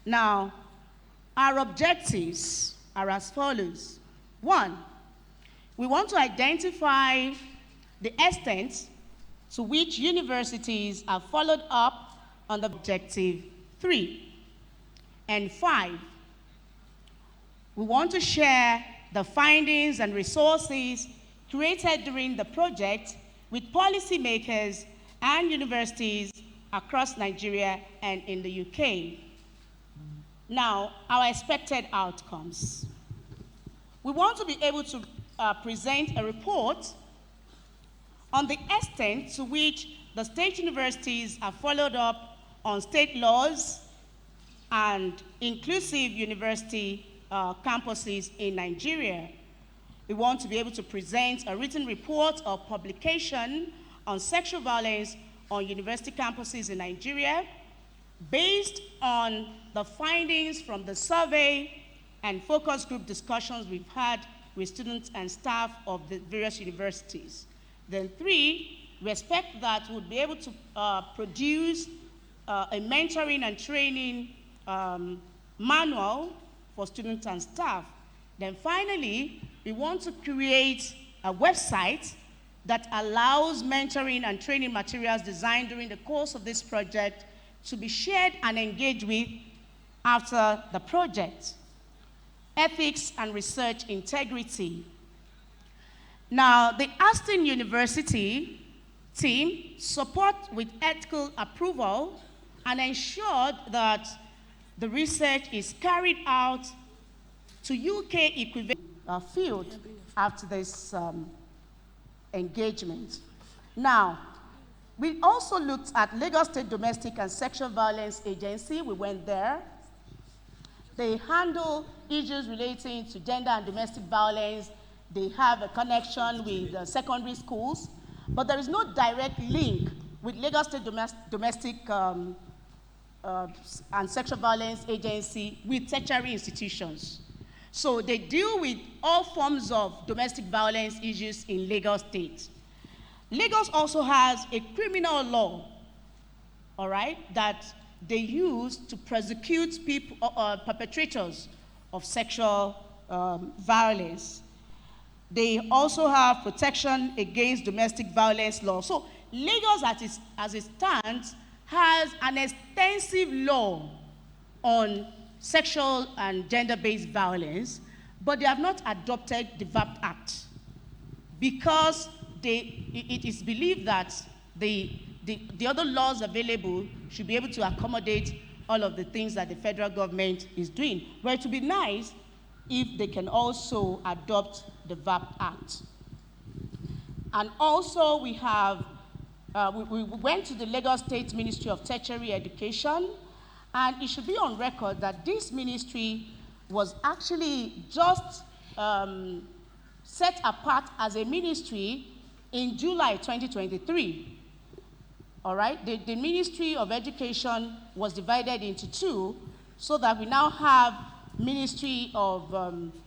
Now, our objectives are as follows. 1, we want to identify the extent to which universities have followed up on the objective 3. And 5, we want to share the findings and resources created during the project with policymakers and universities across Nigeria and in the UK. Now, our expected outcomes. We want to be able to present a report on the extent to which the state universities have followed up on state laws and inclusive university campuses in Nigeria. We want to be able to present a written report or publication on sexual violence on university campuses in Nigeria based on the findings from the survey and focus group discussions we've had with students and staff of the various universities. Then 3, we expect that we'll be able to produce a mentoring and training manual for students and staff. Then finally, we want to create a website that allows mentoring and training materials designed during the course of this project to be shared and engaged with after the project. Ethics and research integrity. Now, the Aston University team support with ethical approval and ensured that the research is carried out to UK equivalent field after this engagement. Now, we also looked at Lagos State Domestic and Sexual Violence Agency. We went there. They handle issues relating to gender and domestic violence. They have a connection with secondary schools, but there is no direct link with Lagos State Domestic and Sexual Violence Agency with tertiary institutions. So they deal with all forms of domestic violence issues in Lagos State. Lagos also has a criminal law, all right, that they use to prosecute people, perpetrators of sexual violence. They also have protection against domestic violence law. So Lagos, as it stands, has an extensive law on sexual and gender-based violence, but they have not adopted the VAP Act because it is believed that the other laws available should be able to accommodate all of the things that the federal government is doing. Well, it would be nice if they can also adopt the VAP Act. And also we have, we went to the Lagos State Ministry of Tertiary Education, and it should be on record that this ministry was actually just set apart as a ministry in July 2023. All right, the Ministry of Education was divided into 2 so that we now have Ministry of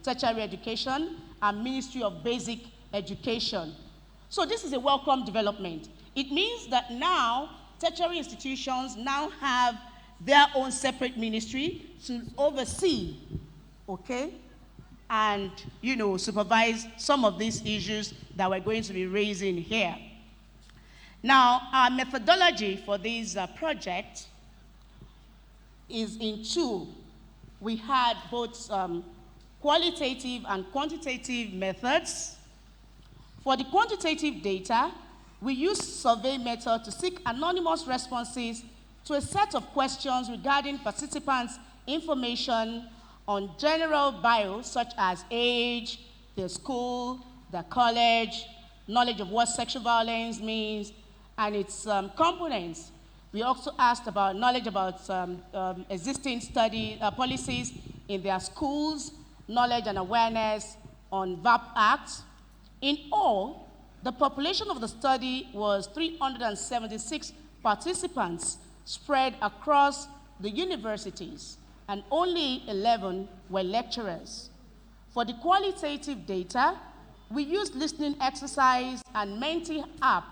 Tertiary Education and Ministry of Basic Education. So this is a welcome development. It means that now tertiary institutions now have their own separate ministry to oversee, okay, and, you know, supervise some of these issues that we're going to be raising here. Now, our methodology for this project is in 2. We had both qualitative and quantitative methods. For the quantitative data, we used survey method to seek anonymous responses to a set of questions regarding participants' information on general bios such as age, their school, their college, knowledge of what sexual violence means, and its components. We also asked about knowledge about existing study policies in their schools, knowledge and awareness on VAP Act. In all, the population of the study was 376 participants spread across the universities, and only 11 were lecturers. For the qualitative data, we used listening exercise and Menti app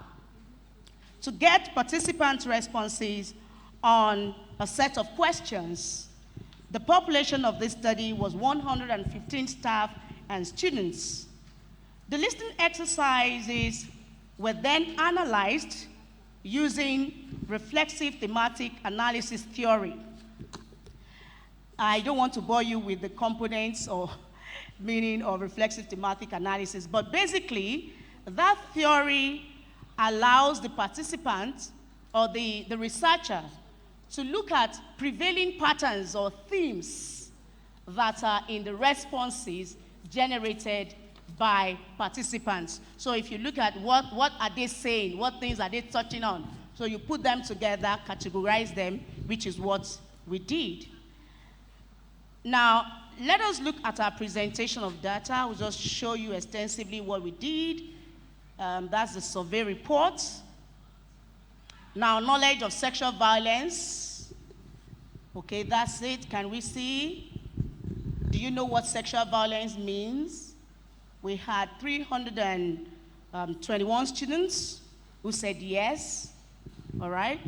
to get participants' responses on a set of questions. The population of this study was 115 staff and students. The listening exercises were then analyzed using reflexive thematic analysis theory. I don't want to bore you with the components or meaning of reflexive thematic analysis, but basically, that theory allows the participant or the researcher to look at prevailing patterns or themes that are in the responses generated by participants. So if you look at what are they saying, what things are they touching on, so you put them together, categorize them, which is what we did. Now, let us look at our presentation of data. We'll just show you extensively what we did. That's the survey report. Now, knowledge of sexual violence. Okay, that's it. Can we see? Do you know what sexual violence means? We had 321 students who said yes. All right.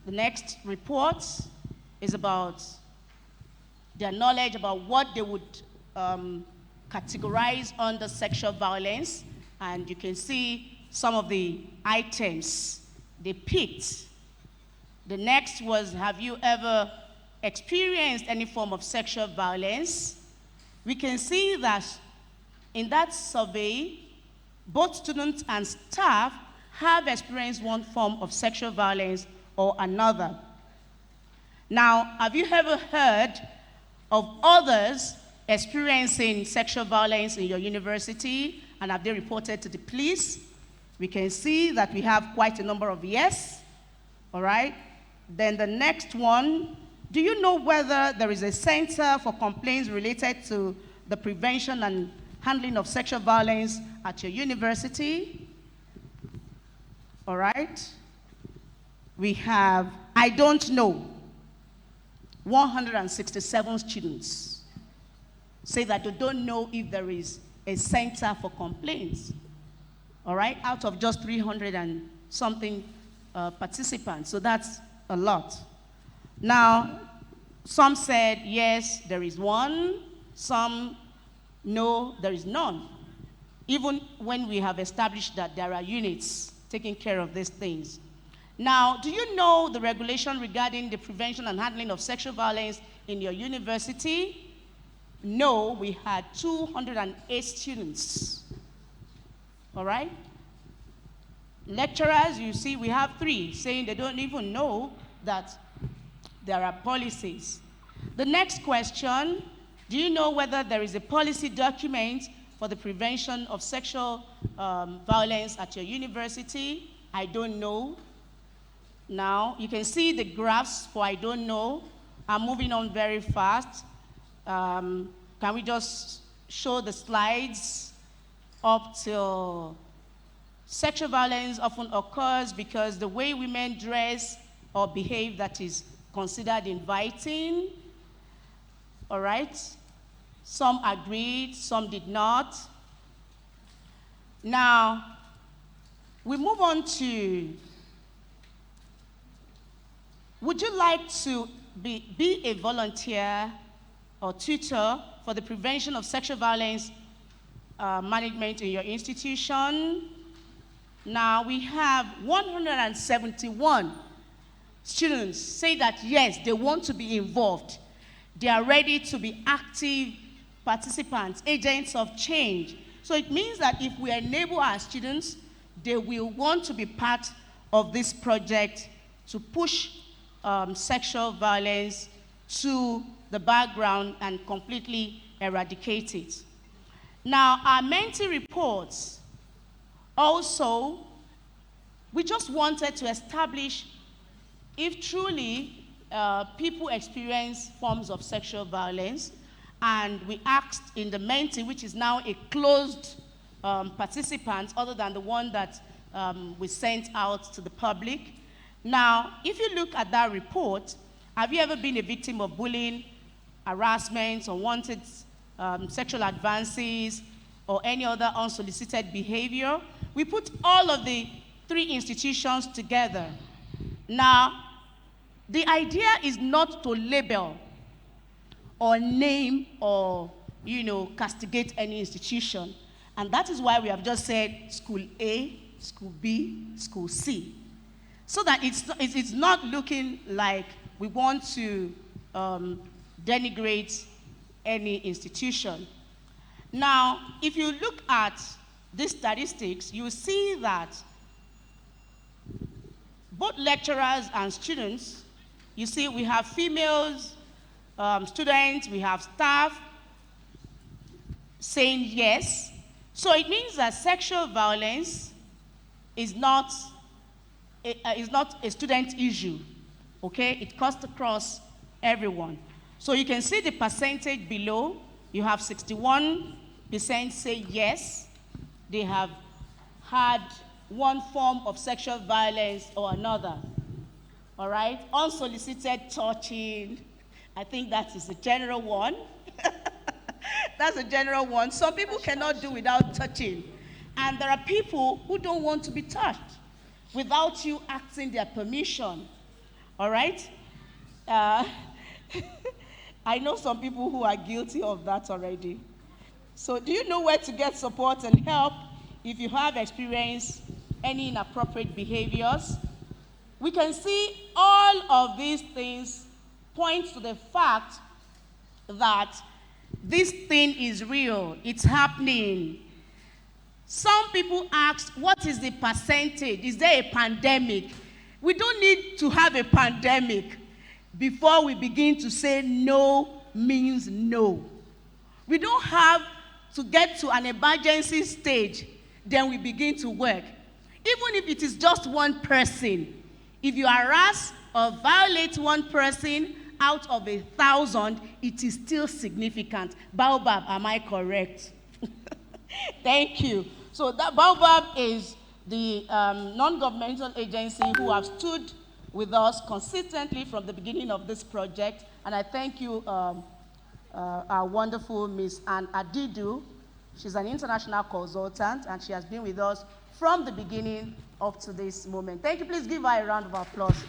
The next report is about their knowledge about what they would categorize under sexual violence. And you can see some of the items they picked. The next was, have you ever experienced any form of sexual violence? We can see that in that survey, both students and staff have experienced one form of sexual violence or another. Now, have you ever heard of others experiencing sexual violence in your university, and have they reported to the police? We can see that we have quite a number of yes. All right. Then the next one, do you know whether there is a center for complaints related to the prevention and handling of sexual violence at your university? All right. We have, I don't know. 167 students say that they don't know if there is a center for complaints, all right, out of just 300 and something participants. So that's a lot. Now, some said, yes, there is one. Some, no, there is none. Even when we have established that there are units taking care of these things. Now, do you know the regulation regarding the prevention and handling of sexual violence in your university? No, we had 208 students. All right? Lecturers, you see, we have 3 saying they don't even know that there are policies. The next question, do you know whether there is a policy document for the prevention of sexual violence at your university? I don't know. Now, you can see the graphs for I don't know. I'm moving on very fast. Can we just show the slides up till sexual violence often occurs because the way women dress or behave that is considered inviting. All right? Some agreed, some did not. Now, we move on to, would you like to be a volunteer or tutor for the prevention of sexual violence management in your institution? Now, we have 171 students say that, yes, they want to be involved. They are ready to be active participants, agents of change. So it means that if we enable our students, they will want to be part of this project to push sexual violence to the background and completely eradicate it. Now, our mentee reports also, we just wanted to establish if truly people experience forms of sexual violence, and we asked in the mentee, which is now a closed participant other than the one that we sent out to the public. Now, if you look at that report, have you ever been a victim of bullying, harassment, unwanted sexual advances, or any other unsolicited behavior? We put all of the 3 institutions together. Now, The idea is not to label or name or, castigate any institution. And that is why we have just said school A, school B, school C. So that it's not looking like we want to denigrate any institution. Now, if you look at these statistics, you see that both lecturers and students, you see we have females, students, we have staff saying yes. So it means that sexual violence is not a student issue, okay? It cuts across everyone. So you can see the percentage below. You have 61% say yes, they have had one form of sexual violence or another, all right? Unsolicited touching, I think that is the general one. That's a general one. Some people cannot do without touching. And there are people who don't want to be touched without you asking their permission, all right? I know some people who are guilty of that already. So do you know where to get support and help if you have experienced any inappropriate behaviors? We can see all of these things point to the fact that this thing is real, it's happening. Some people ask, what is the percentage? Is there a pandemic? We don't need to have a pandemic before we begin to say no means no. We don't have to get to an emergency stage, then we begin to work. Even if it is just one person, if you harass or violate one person out of 1,000, it is still significant. Baobab, am I correct? Thank you. So that Baobab is the non-governmental agency who have stood with us consistently from the beginning of this project. And I thank you, our wonderful Miss Ann Adidu. She's an international consultant, and she has been with us from the beginning up to this moment. Thank you. Please give her a round of applause.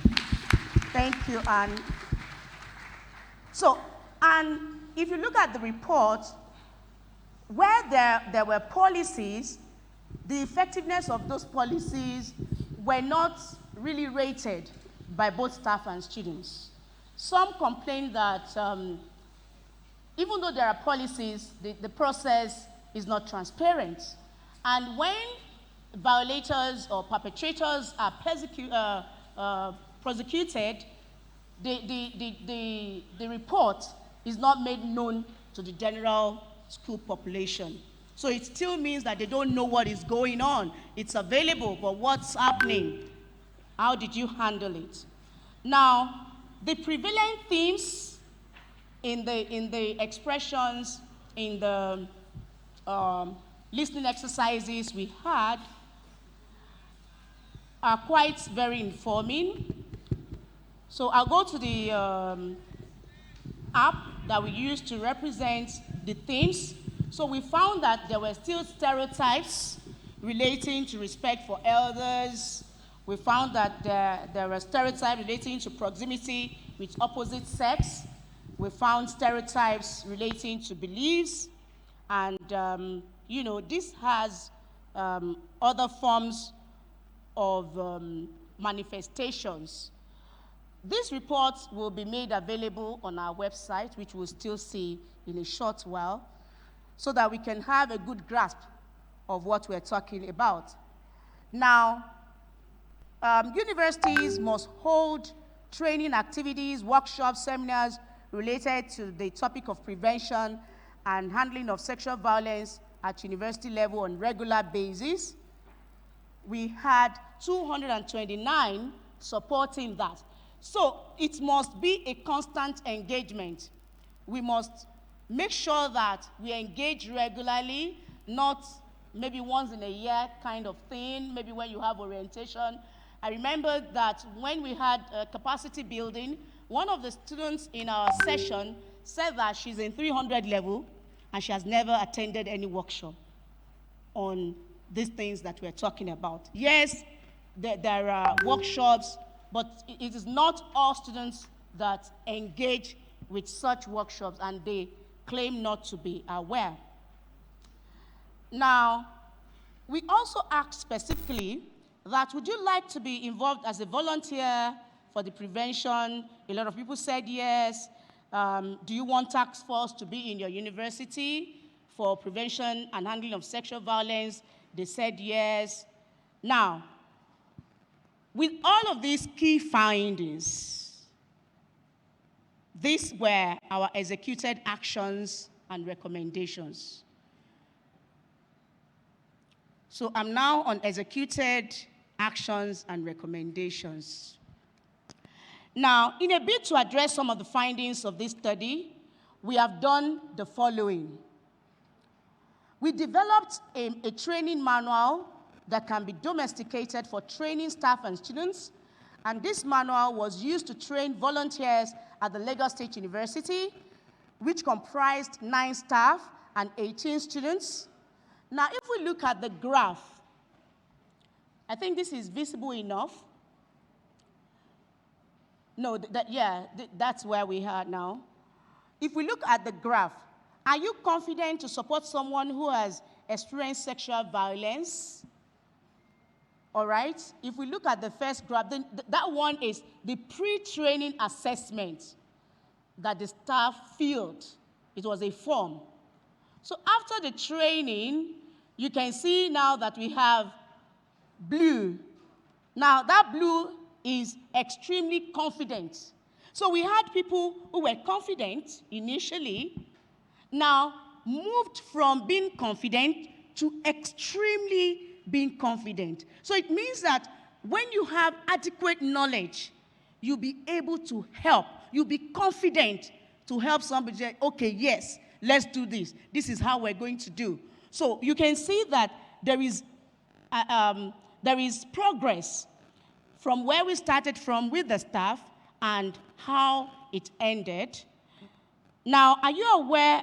Thank you, Ann. So, and if you look at the report, where there were policies, the effectiveness of those policies were not really rated by both staff and students. Some complained that even though there are policies, the process is not transparent. And when violators or perpetrators are prosecuted, the report is not made known to the general school population. So it still means that they don't know what is going on. It's available, but what's happening? How did you handle it? Now, the prevalent themes in the expressions, in the listening exercises we had are quite very informing. So I'll go to the app that we use to represent the themes. So we found that there were still stereotypes relating to respect for elders. We found that there were stereotypes relating to proximity with opposite sex. We found stereotypes relating to beliefs. And, this has other forms of manifestations. This report will be made available on our website, which we'll still see in a short while, so that we can have a good grasp of what we're talking about. Now, universities must hold training activities, workshops, seminars related to the topic of prevention and handling of sexual violence at university level on regular basis. We had 229 supporting that. So it must be a constant engagement. We must make sure that we engage regularly, not maybe once in a year kind of thing, maybe when you have orientation. I remember that when we had capacity building, one of the students in our session said that she's in 300 level and she has never attended any workshop on these things that we're talking about. Yes, there are workshops, but it is not all students that engage with such workshops, and they claim not to be aware. Now, we also asked specifically that would you like to be involved as a volunteer for the prevention? A lot of people said yes. Do you want task force to be in your university for prevention and handling of sexual violence? They said yes. Now, with all of these key findings, these were our executed actions and recommendations. So I'm now on executed actions and recommendations. Now, in a bid to address some of the findings of this study, we have done the following. We developed a training manual that can be domesticated for training staff and students, and this manual was used to train volunteers at the Lagos State University, which comprised 9 staff and 18 students. Now, if we look at the graph, I think this is visible enough. No, that's where we are now. If we look at the graph, are you confident to support someone who has experienced sexual violence? All right? If we look at the first graph, then that one is the pre-training assessment that the staff filled. It was a form. So after the training, you can see now that we have blue. Now, that blue is extremely confident. So we had people who were confident initially, now moved from being confident to extremely being confident. So it means that when you have adequate knowledge, you'll be able to help. You'll be confident to help somebody say, okay, yes, let's do this. This is how we're going to do. So you can see that there is progress from where we started from with the staff and how it ended. Now, are you aware,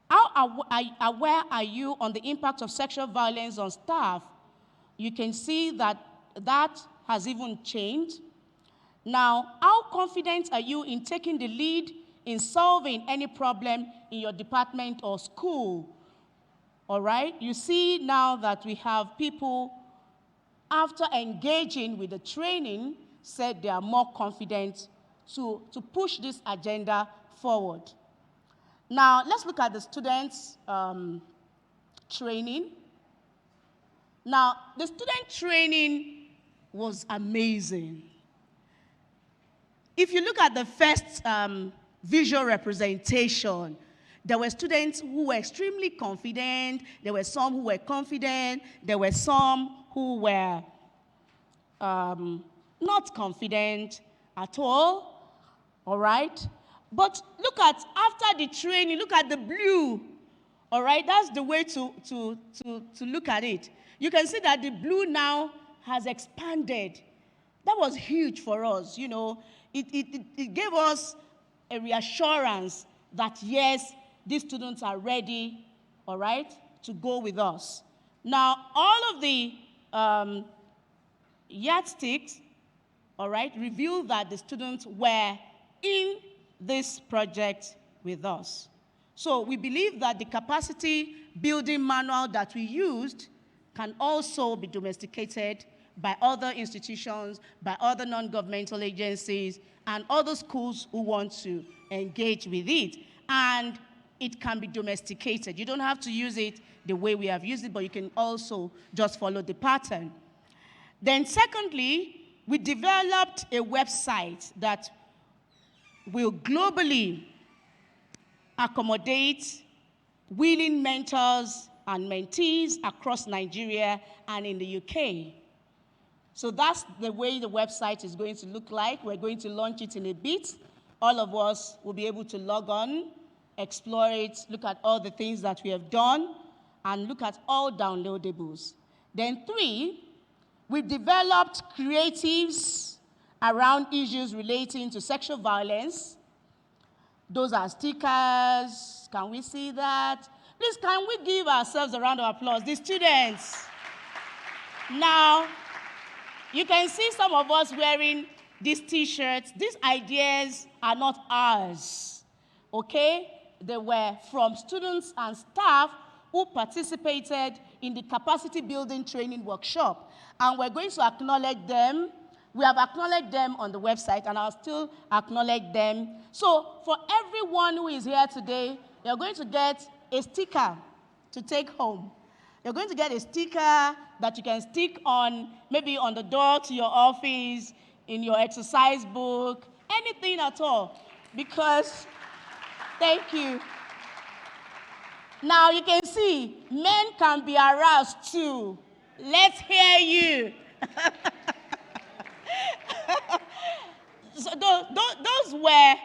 how aware are you on the impact of sexual violence on staff? You can see that that has even changed. Now, how confident are you in taking the lead in solving any problem in your department or school? All right? You see now that we have people, after engaging with the training, said they are more confident to push this agenda forward. Now, let's look at the students' training. Now, the student training was amazing. If you look at the first visual representation, there were students who were extremely confident. There were some who were confident. There were some who were not confident at all right? But look at, after the training, look at the blue, all right? That's the way to look at it. You can see that the blue now has expanded. That was huge for us, you know. It gave us a reassurance that, yes, these students are ready, all right, to go with us. Now, all of the yardsticks, all right, reveal that the students were in this project with us. So we believe that the capacity building manual that we used can also be domesticated by other institutions, by other non-governmental agencies, and other schools who want to engage with it. And it can be domesticated. You don't have to use it the way we have used it, but you can also just follow the pattern. Then secondly, we developed a website that will globally accommodate willing mentors and mentees across Nigeria and in the UK. So that's the way the website is going to look like. We're going to launch it in a bit. All of us will be able to log on, explore it, look at all the things that we have done, and look at all downloadables. Then 3, we've developed creatives around issues relating to sexual violence. Those are stickers. Can we see that? Please, can we give ourselves a round of applause? The students. Now, you can see some of us wearing these t-shirts. These ideas are not ours, okay? They were from students and staff who participated in the capacity building training workshop. And we're going to acknowledge them. We have acknowledged them on the website, and I'll still acknowledge them. So for everyone who is here today, you're going to get a sticker to take home. You're going to get a sticker that you can stick on, maybe on the door to your office, in your exercise book, anything at all. Because, thank you. Now you can see, men can be aroused too. Let's hear you. So those were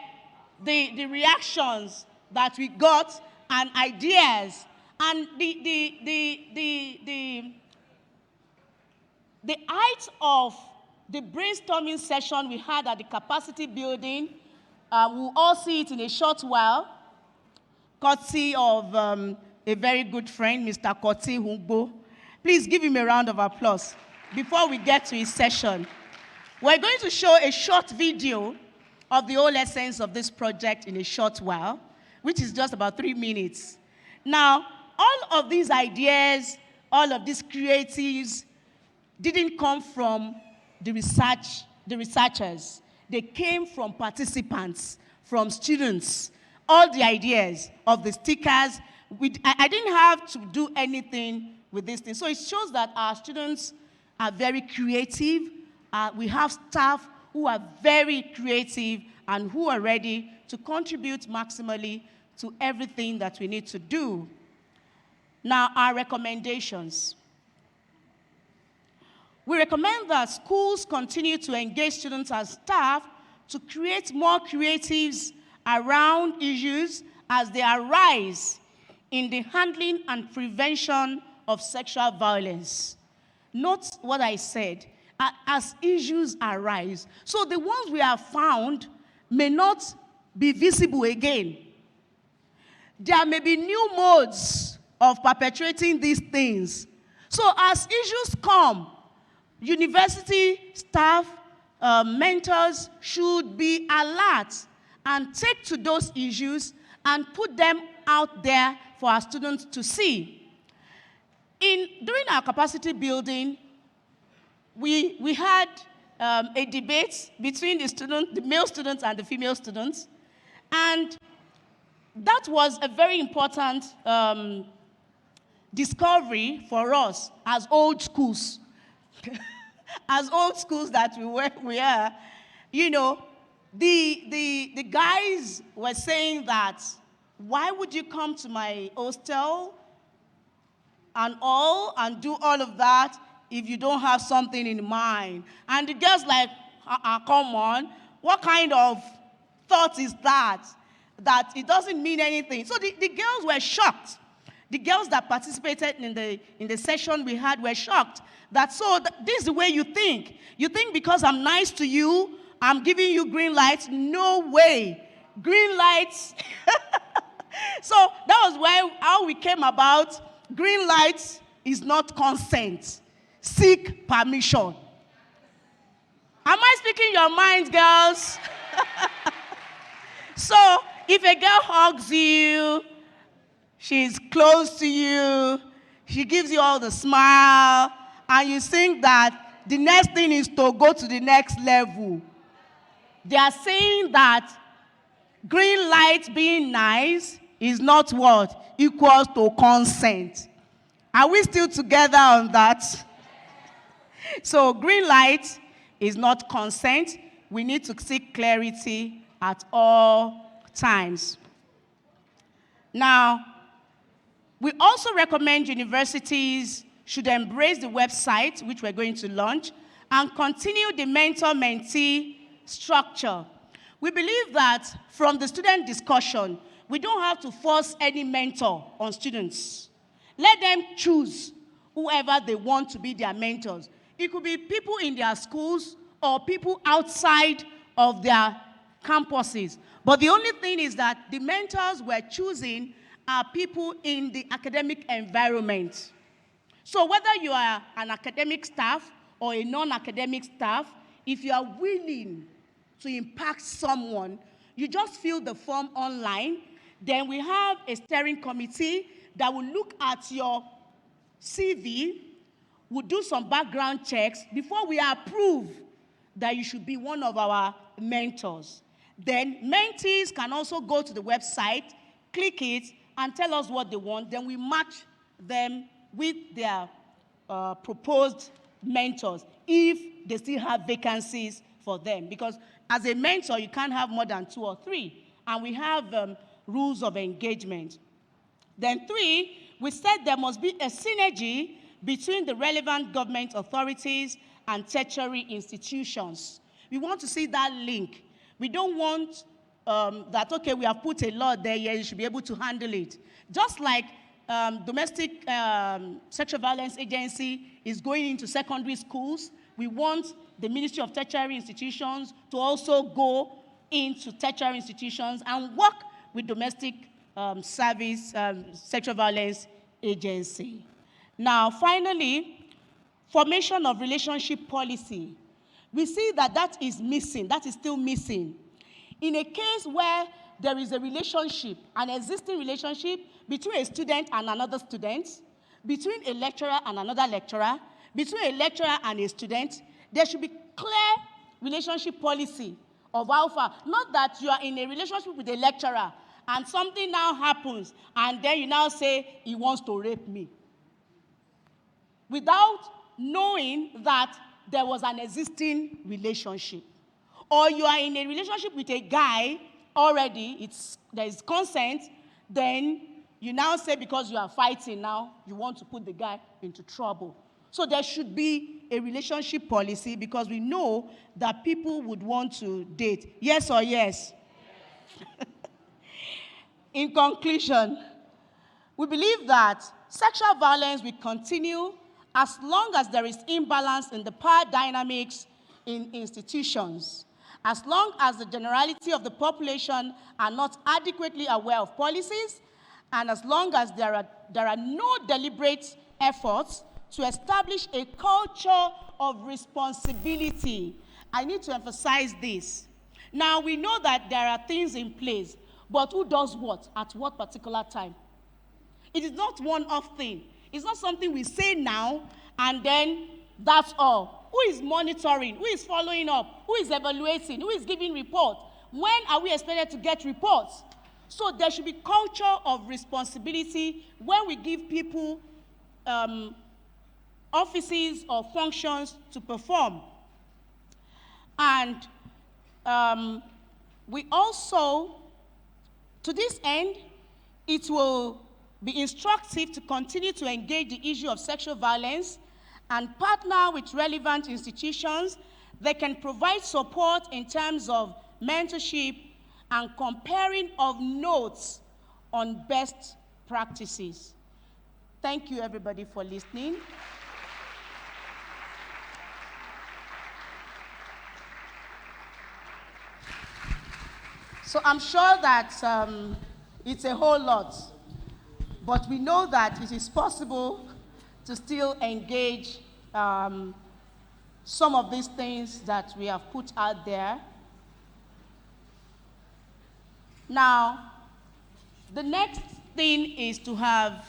the reactions that we got and ideas. And the height of the brainstorming session we had at the capacity building, we'll all see it in a short while, courtesy of a very good friend, Mr. Koti Hungbo. Please give him a round of applause before we get to his session. We're going to show a short video of the whole essence of this project in a short while, which is just about 3 minutes. Now, all of these ideas, all of these creatives didn't come from the researchers. They came from participants, from students. All the ideas of the stickers, I didn't have to do anything with this thing. So it shows that our students are very creative. We have staff who are very creative and who are ready to contribute maximally to everything that we need to do. Now, our recommendations. We recommend that schools continue to engage students and staff to create more creatives around issues as they arise in the handling and prevention of sexual violence. Note what I said, as issues arise. So the ones we have found may not be visible again. There may be new modes of perpetrating these things. So as issues come, university staff, mentors should be alert and take to those issues and put them out there for our students to see. During our capacity building, we had a debate between the male students and the female students, and that was a very important discovery for us as old schools. As old schools that we are, you know, the guys were saying that, why would you come to my hostel and do all of that if you don't have something in mind? And the girls like, come on, what kind of thought is that? That it doesn't mean anything. So the girls were shocked. The girls that participated in the session we had were shocked. This is the way you think. You think because I'm nice to you, I'm giving you green lights? No way. Green lights. So that was how we came about. Green lights is not consent. Seek permission. Am I speaking your mind, girls? So if a girl hugs you, she's close to you, she gives you all the smile, and you think that the next thing is to go to the next level. They are saying that green light being nice is not what? Equals to consent. Are we still together on that? So green light is not consent. We need to seek clarity at all times. Now, we also recommend universities should embrace the website, which we're going to launch, and continue the mentor-mentee structure. We believe that from the student discussion, we don't have to force any mentor on students. Let them choose whoever they want to be their mentors. It could be people in their schools or people outside of their campuses. But the only thing is that the mentors we're choosing are people in the academic environment. So whether you are an academic staff or a non-academic staff, if you are willing to impact someone, you just fill the form online. Then we have a steering committee that will look at your CV, will do some background checks before we approve that you should be one of our mentors. Then mentees can also go to the website, click it, and tell us what they want. Then we match them with their proposed mentors if they still have vacancies for them. Because as a mentor, you can't have more than 2 or 3. And we have rules of engagement. Then 3, we said there must be a synergy between the relevant government authorities and tertiary institutions. We want to see that link. We don't want that, okay, we have put a law there, yeah, you should be able to handle it. Just like domestic sexual violence agency is going into secondary schools, we want the Ministry of Tertiary Institutions to also go into tertiary institutions and work with domestic service sexual violence agency. Now, finally, formation of relationship policy. We see that that is missing, that is still missing. In a case where there is a relationship, an existing relationship between a student and another student, between a lecturer and another lecturer, between a lecturer and a student, there should be clear relationship policy of how far. Not that you are in a relationship with a lecturer and something now happens and then you now say, he wants to rape me. Without knowing that there was an existing relationship. Or you are in a relationship with a guy already, there is consent, then you now say because you are fighting now, you want to put the guy into trouble. So there should be a relationship policy because we know that people would want to date. Yes or yes? In conclusion, we believe that sexual violence will continue as long as there is imbalance in the power dynamics in institutions, as long as the generality of the population are not adequately aware of policies, and as long as there are no deliberate efforts to establish a culture of responsibility. I need to emphasize this. Now, we know that there are things in place, but who does what at what particular time? It is not one-off thing. It's not something we say now and then that's all. Who is monitoring? Who is following up? Who is evaluating? Who is giving reports? When are we expected to get reports? So there should be culture of responsibility when we give people offices or functions to perform. And we also, to this end, it will be instructive to continue to engage the issue of sexual violence and partner with relevant institutions that can provide support in terms of mentorship and comparing of notes on best practices. Thank you, everybody, for listening. So I'm sure that it's a whole lot, but we know that it is possible to still engage some of these things that we have put out there. Now, the next thing is to have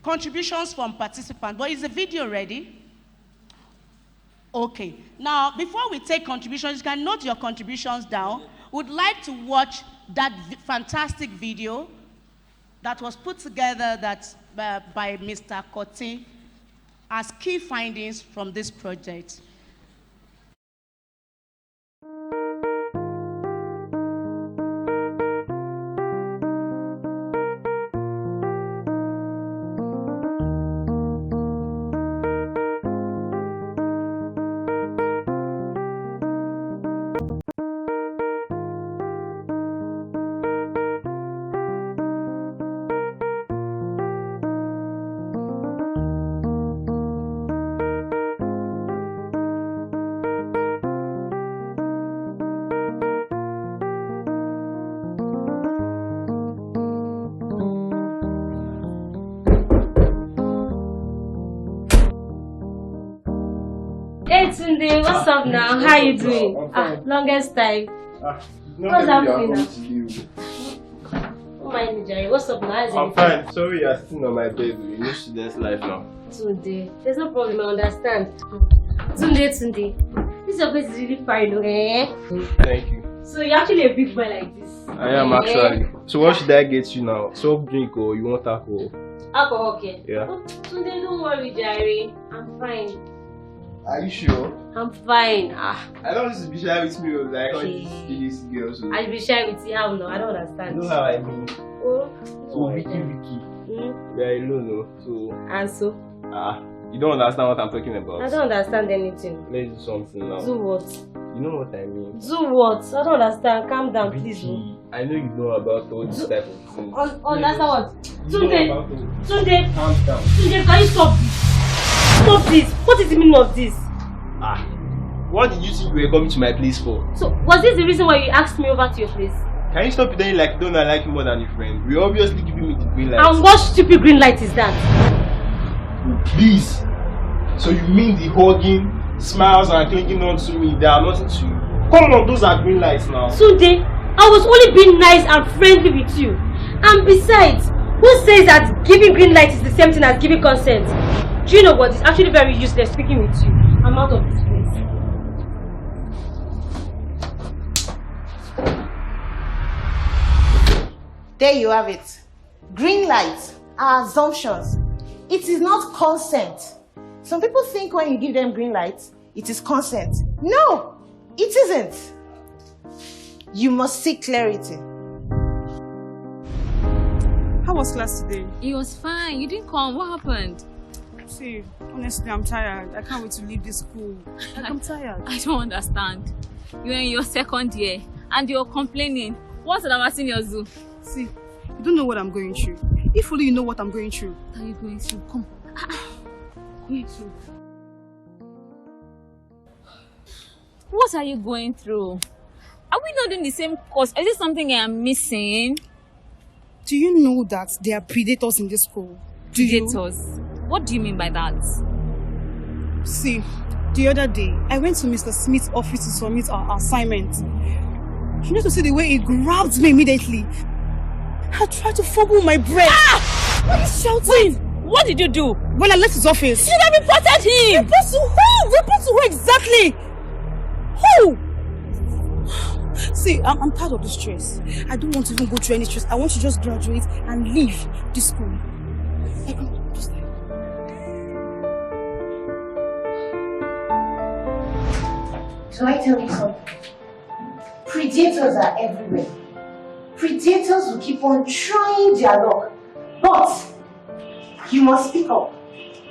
contributions from participants. But is the video ready? Okay. Now, before we take contributions, you can note your contributions down. Would like to watch that fantastic video that was put together by Mr. Kotin as key findings from this project. Tunde, what's up now? How you doing? Longest time. What's happening now? Oh my Jerry, what's up now? I'm fine. Sorry, you're sitting on my bed. You know student's life now. Tunde, there's no problem. I understand. Tunde, this your place is really fine, okay? Thank you. So you're actually a big boy like this. I am actually. So what should I get you now? Soft drink or you want alcohol? Alcohol, okay. Yeah. Oh, Tunde, don't worry, Jerry. I'm fine. Are you sure? I'm fine. I don't want you to be shy with me. Like, I can't see this girl. So. I'll be shy with you. How no? I don't understand. You know how I mean. Oh. So Vicky. We are alone, no? So. And so? You don't understand what I'm talking about. I don't understand anything. Let's do something now. Do what? You know what I mean. Do what? I don't understand. Calm down, please. I know you know about all this type of things. Understand what? Tunde, calm down. Tunde, can you stop this? Stop this. What is the meaning of this? What did you think you were coming to my place for? So, was this the reason why you asked me over to your place? Can you stop pretending like don't I like you more than a friend? We're obviously giving me the green light. And what stupid green light is that? Oh, please. So you mean the hugging, smiles and clinging on to me, they are nothing to you? Come on, those are green lights now. Tunde, I was only being nice and friendly with you. And besides, who says that giving green light is the same thing as giving consent? Do you know what? It's actually very useless speaking with you. I'm out of this place. There you have it. Green lights are assumptions. It is not consent. Some people think when you give them green lights, it is consent. No, it isn't. You must seek clarity. How was class today? It was fine. You didn't come. What happened? See, honestly, I'm tired. I can't wait to leave this school. I'm tired. I don't understand. You're in your second year and you're complaining. What's the matter in your zoo? See, you don't know what I'm going through. If only you know what I'm going through. What are you going through? Come. Going through. What are you going through? Are we not doing the same course? Is this something I am missing? Do you know that there are predators in this school? Predators? What do you mean by that? See, the other day, I went to Mr. Smith's office to submit our assignment. You need to see the way he grabbed me immediately. I tried to fumble my breath. What are you shouting? What did you do? When I left his office. You should have reported him! Report to who? Report to who exactly? Who? See, I'm tired of the stress. I don't want to even go through any stress. I want to just graduate and leave this school. So I tell you something. Predators are everywhere. Predators will keep on trying their luck. But you must speak up.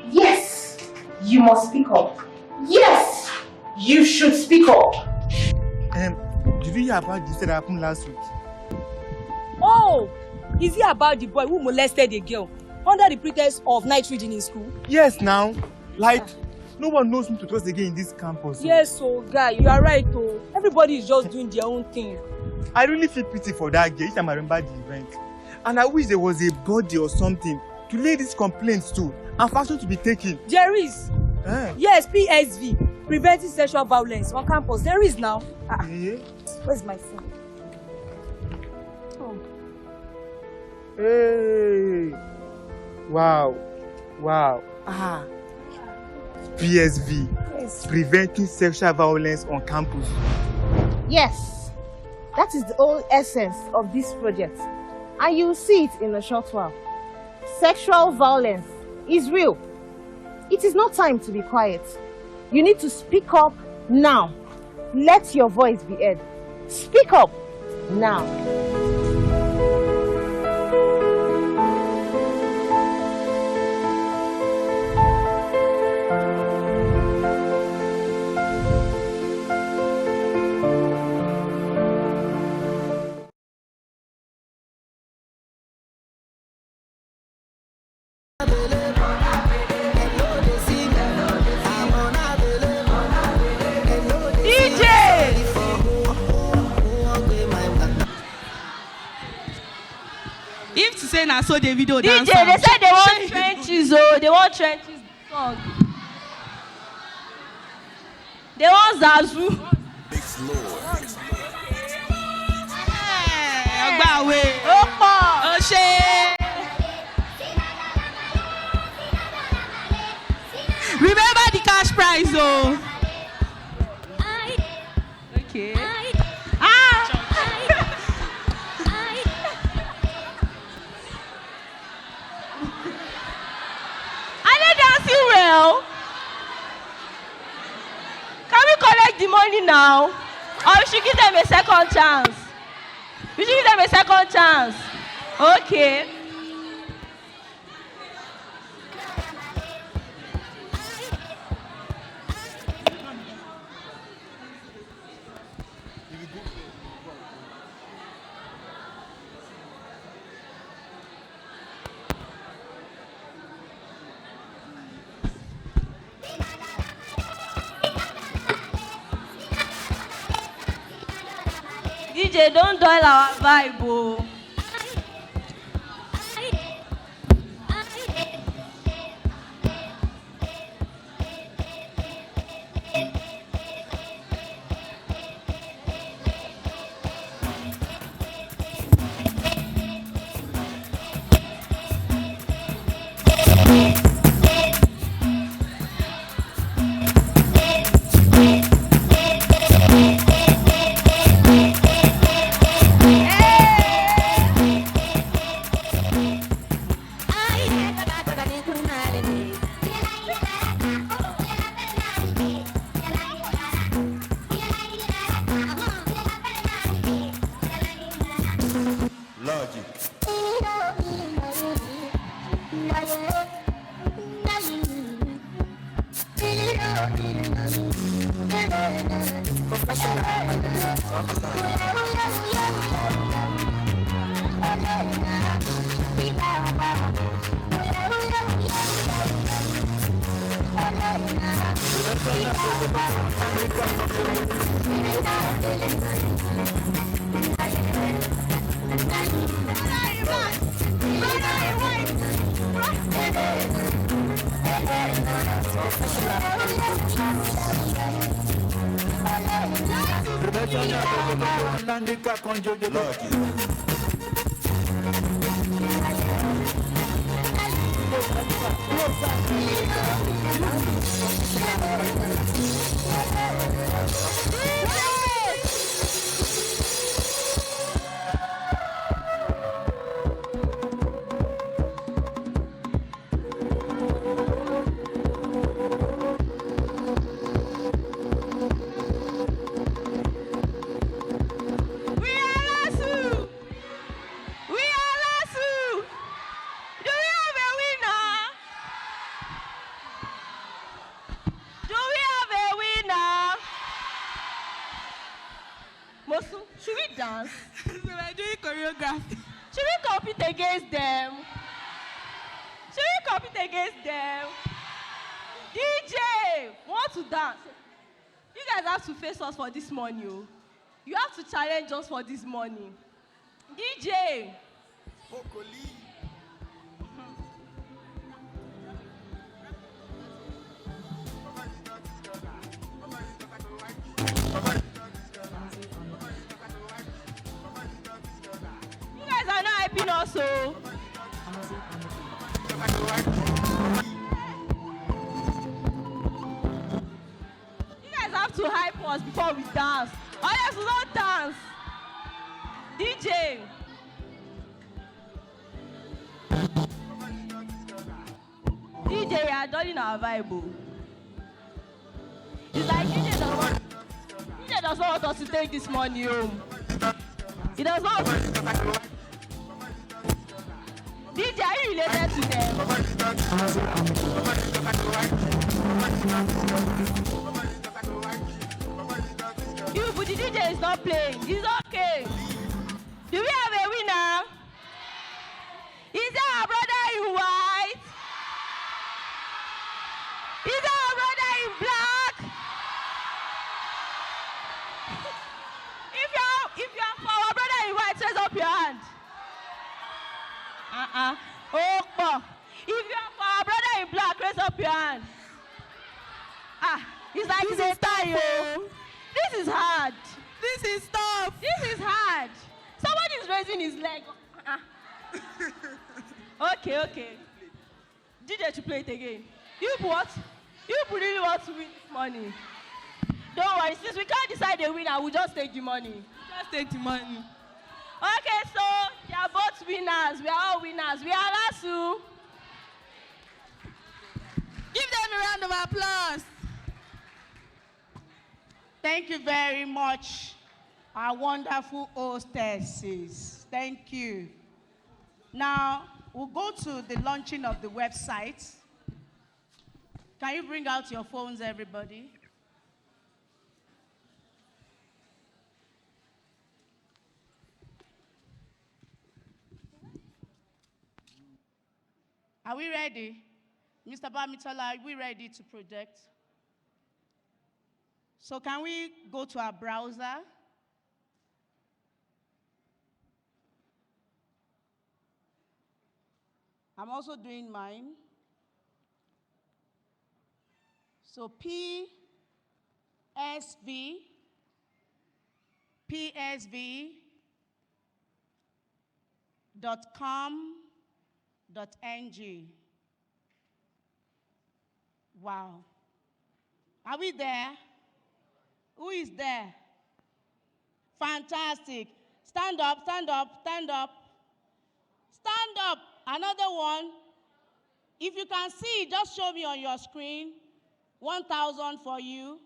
Yes, you must speak up. Yes, you should speak up. Did you hear about this that happened last week? Oh, is it about the boy who molested a girl under the pretext of night reading in school? Yes, now. Like, no one knows whom to trust again in this campus. Yes, so guy, you are right, oh. Everybody is just doing their own thing. I really feel pity for that girl each time I remember the event. And I wish there was a body or something to lay these complaints to and for action to be taken. There is. Yes, PSV, Preventing Sexual Violence on campus. There is now. Where's my phone? Oh. Hey. Wow. PSV, yes. Preventing Sexual Violence on campus. Yes, that is the whole essence of this project. And you'll see it in a short while. Sexual violence is real. It is not time to be quiet. You need to speak up now. Let your voice be heard. Speak up now. I saw the video DJ, dance. they said they want trenches, oh, they want trenches song. They want Zazu. Remember the cash prize, oh. Okay. Are they dancing well? Can we collect the money now? Or we should give them a second chance? We should give them a second chance. Okay. DJ, don't dull our vibe, oh. Should we dance? So we're doing choreography. Should we compete against them? Should we compete against them? DJ, want to dance? You guys have to face us for this money. Oh. You have to challenge us for this money. DJ. You guys are not hyping us, so. You guys have to hype us before we dance. Or else we don't dance. DJ. DJ, you are dulling our vibe. Oh. It's like DJ does not want us to take this money home. He does not. DJ, are you related to them? You, but the DJ is not playing. It's okay. Do we have a winner? Is that our brother in white? Is that our brother in black? If you're for our brother in white, raise up your hand. Oh, if you're for our brother in black, raise up your hand. It's like This it's a is tough, tie, oh. This is hard. This is tough. This is hard. Somebody is raising his leg. Okay. DJ to play it again. You what? You really want to win this money? Don't worry, since we can't decide the winner, we'll just take the money. Just take the money. Okay, so they are both winners. We are all winners. We are Lasu. Give them a round of applause. Thank you very much, our wonderful hostesses. Thank you. Now, we'll go to the launching of the website. Can you bring out your phones, everybody? Are we ready? Mr. Bamitola, are we ready to project? So can we go to our browser? I'm also doing mine. So psv.com.ng. Wow. Are we there? Who is there? Fantastic. Stand up, stand up, stand up. Stand up. Another one. If you can see, just show me on your screen. 1,000 for you.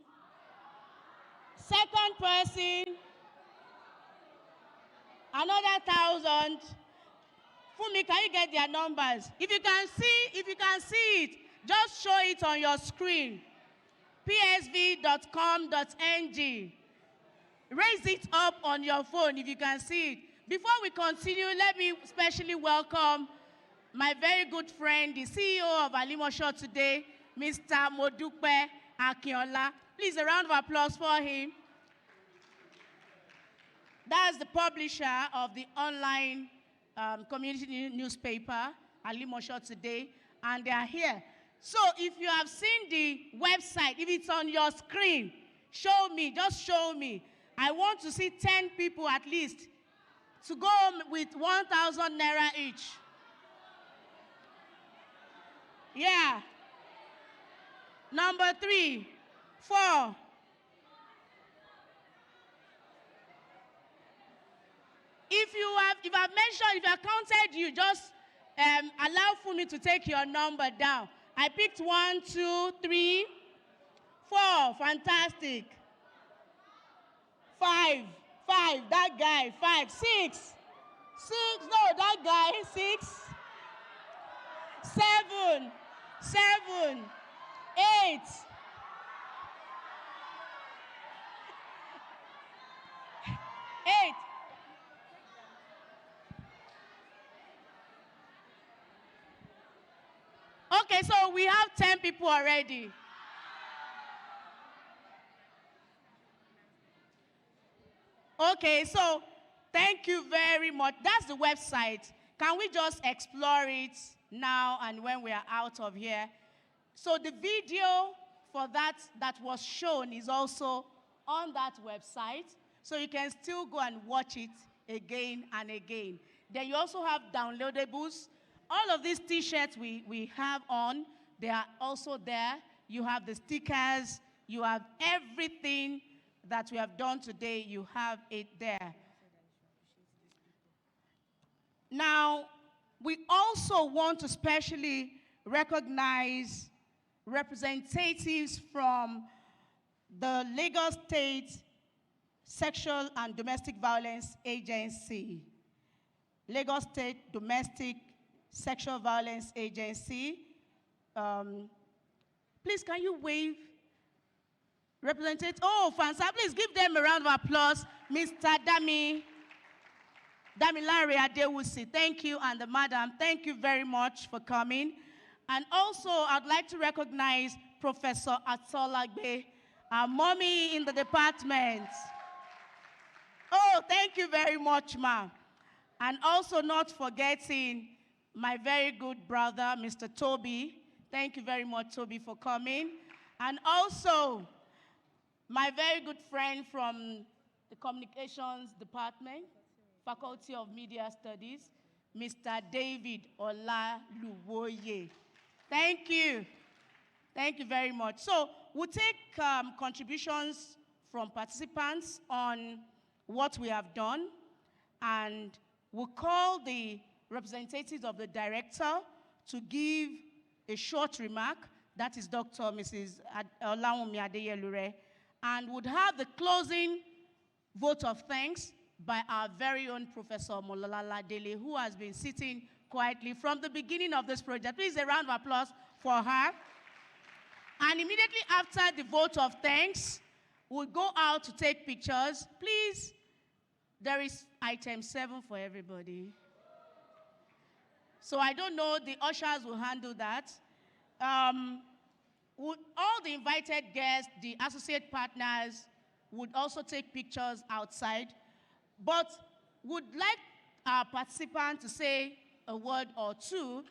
Second person. Another 1,000. Fumi, can you get their numbers? If you can see it, just show it on your screen. psv.com.ng. Raise it up on your phone if you can see it. Before we continue, let me specially welcome my very good friend, the CEO of Alimosho today, Mr. Modupe Akinola. Please, a round of applause for him. That's the publisher of the online community newspaper, Alimosho Today, and they are here. So if you have seen the website, if it's on your screen, show me, just show me. I want to see 10 people at least to go with 1,000 naira each. Yeah. Number 3, 4. If I've counted you, just allow for me to take your number down. I picked 1, 2, 3, 4. Fantastic. 5. That guy. 5. 6. No, that guy. 6. 7. 8. 8. Okay, so we have 10 people already. Okay, so thank you very much. That's the website. Can we just explore it now and when we are out of here? So the video for that was shown is also on that website. So you can still go and watch it again and again. Then you also have downloadables. All of these t-shirts we have on, they are also there. You have the stickers. You have everything that we have done today. You have it there. Now, we also want to specially recognize representatives from the Lagos State Sexual and Domestic Violence Agency. Lagos State Domestic Sexual Violence Agency. Please, can you wave? Representative, Fansa, please give them a round of applause. Mr. Damilare Adewusi, thank you, and the madam, thank you very much for coming. And also, I'd like to recognize Professor Atolagbe, our mommy in the department. Oh, thank you very much, ma'am. And also not forgetting my very good brother, Mr. Toby. Thank you very much, Toby, for coming. And also, my very good friend from the Communications Department, Faculty of Media Studies, Mr. David Olaluwoye. Thank you. Thank you very much. So we'll take contributions from participants on what we have done, and we'll call the representatives of the director to give a short remark. That is Dr. Mrs. Oniolawumi Adeyelure, and would have the closing vote of thanks by our very own Professor Molala Dele, who has been sitting quietly from the beginning of this project. Please, a round of applause for her. And immediately after the vote of thanks, we'll go out to take pictures. Please, there is item 7 for everybody. So I don't know, the ushers will handle that. All the invited guests, the associate partners, would also take pictures outside, but would like our participants to say a word or two,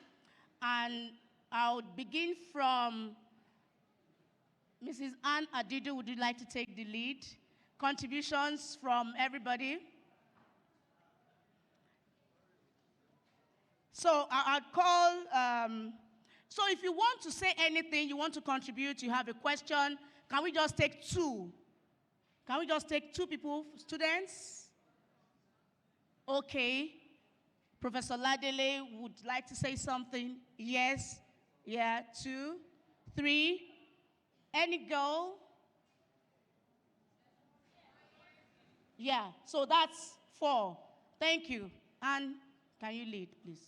and I'll begin from Mrs. Ann Adidu. Would you like to take the lead? Contributions from everybody. So I'll call, so if you want to say anything, you want to contribute, you have a question, can we just take 2? Can we just take 2 people, students? Okay. Professor Ladele would like to say something. Yes. Yeah, 2, 3. Any girl? Yeah, so that's 4. Thank you. And can you lead, please?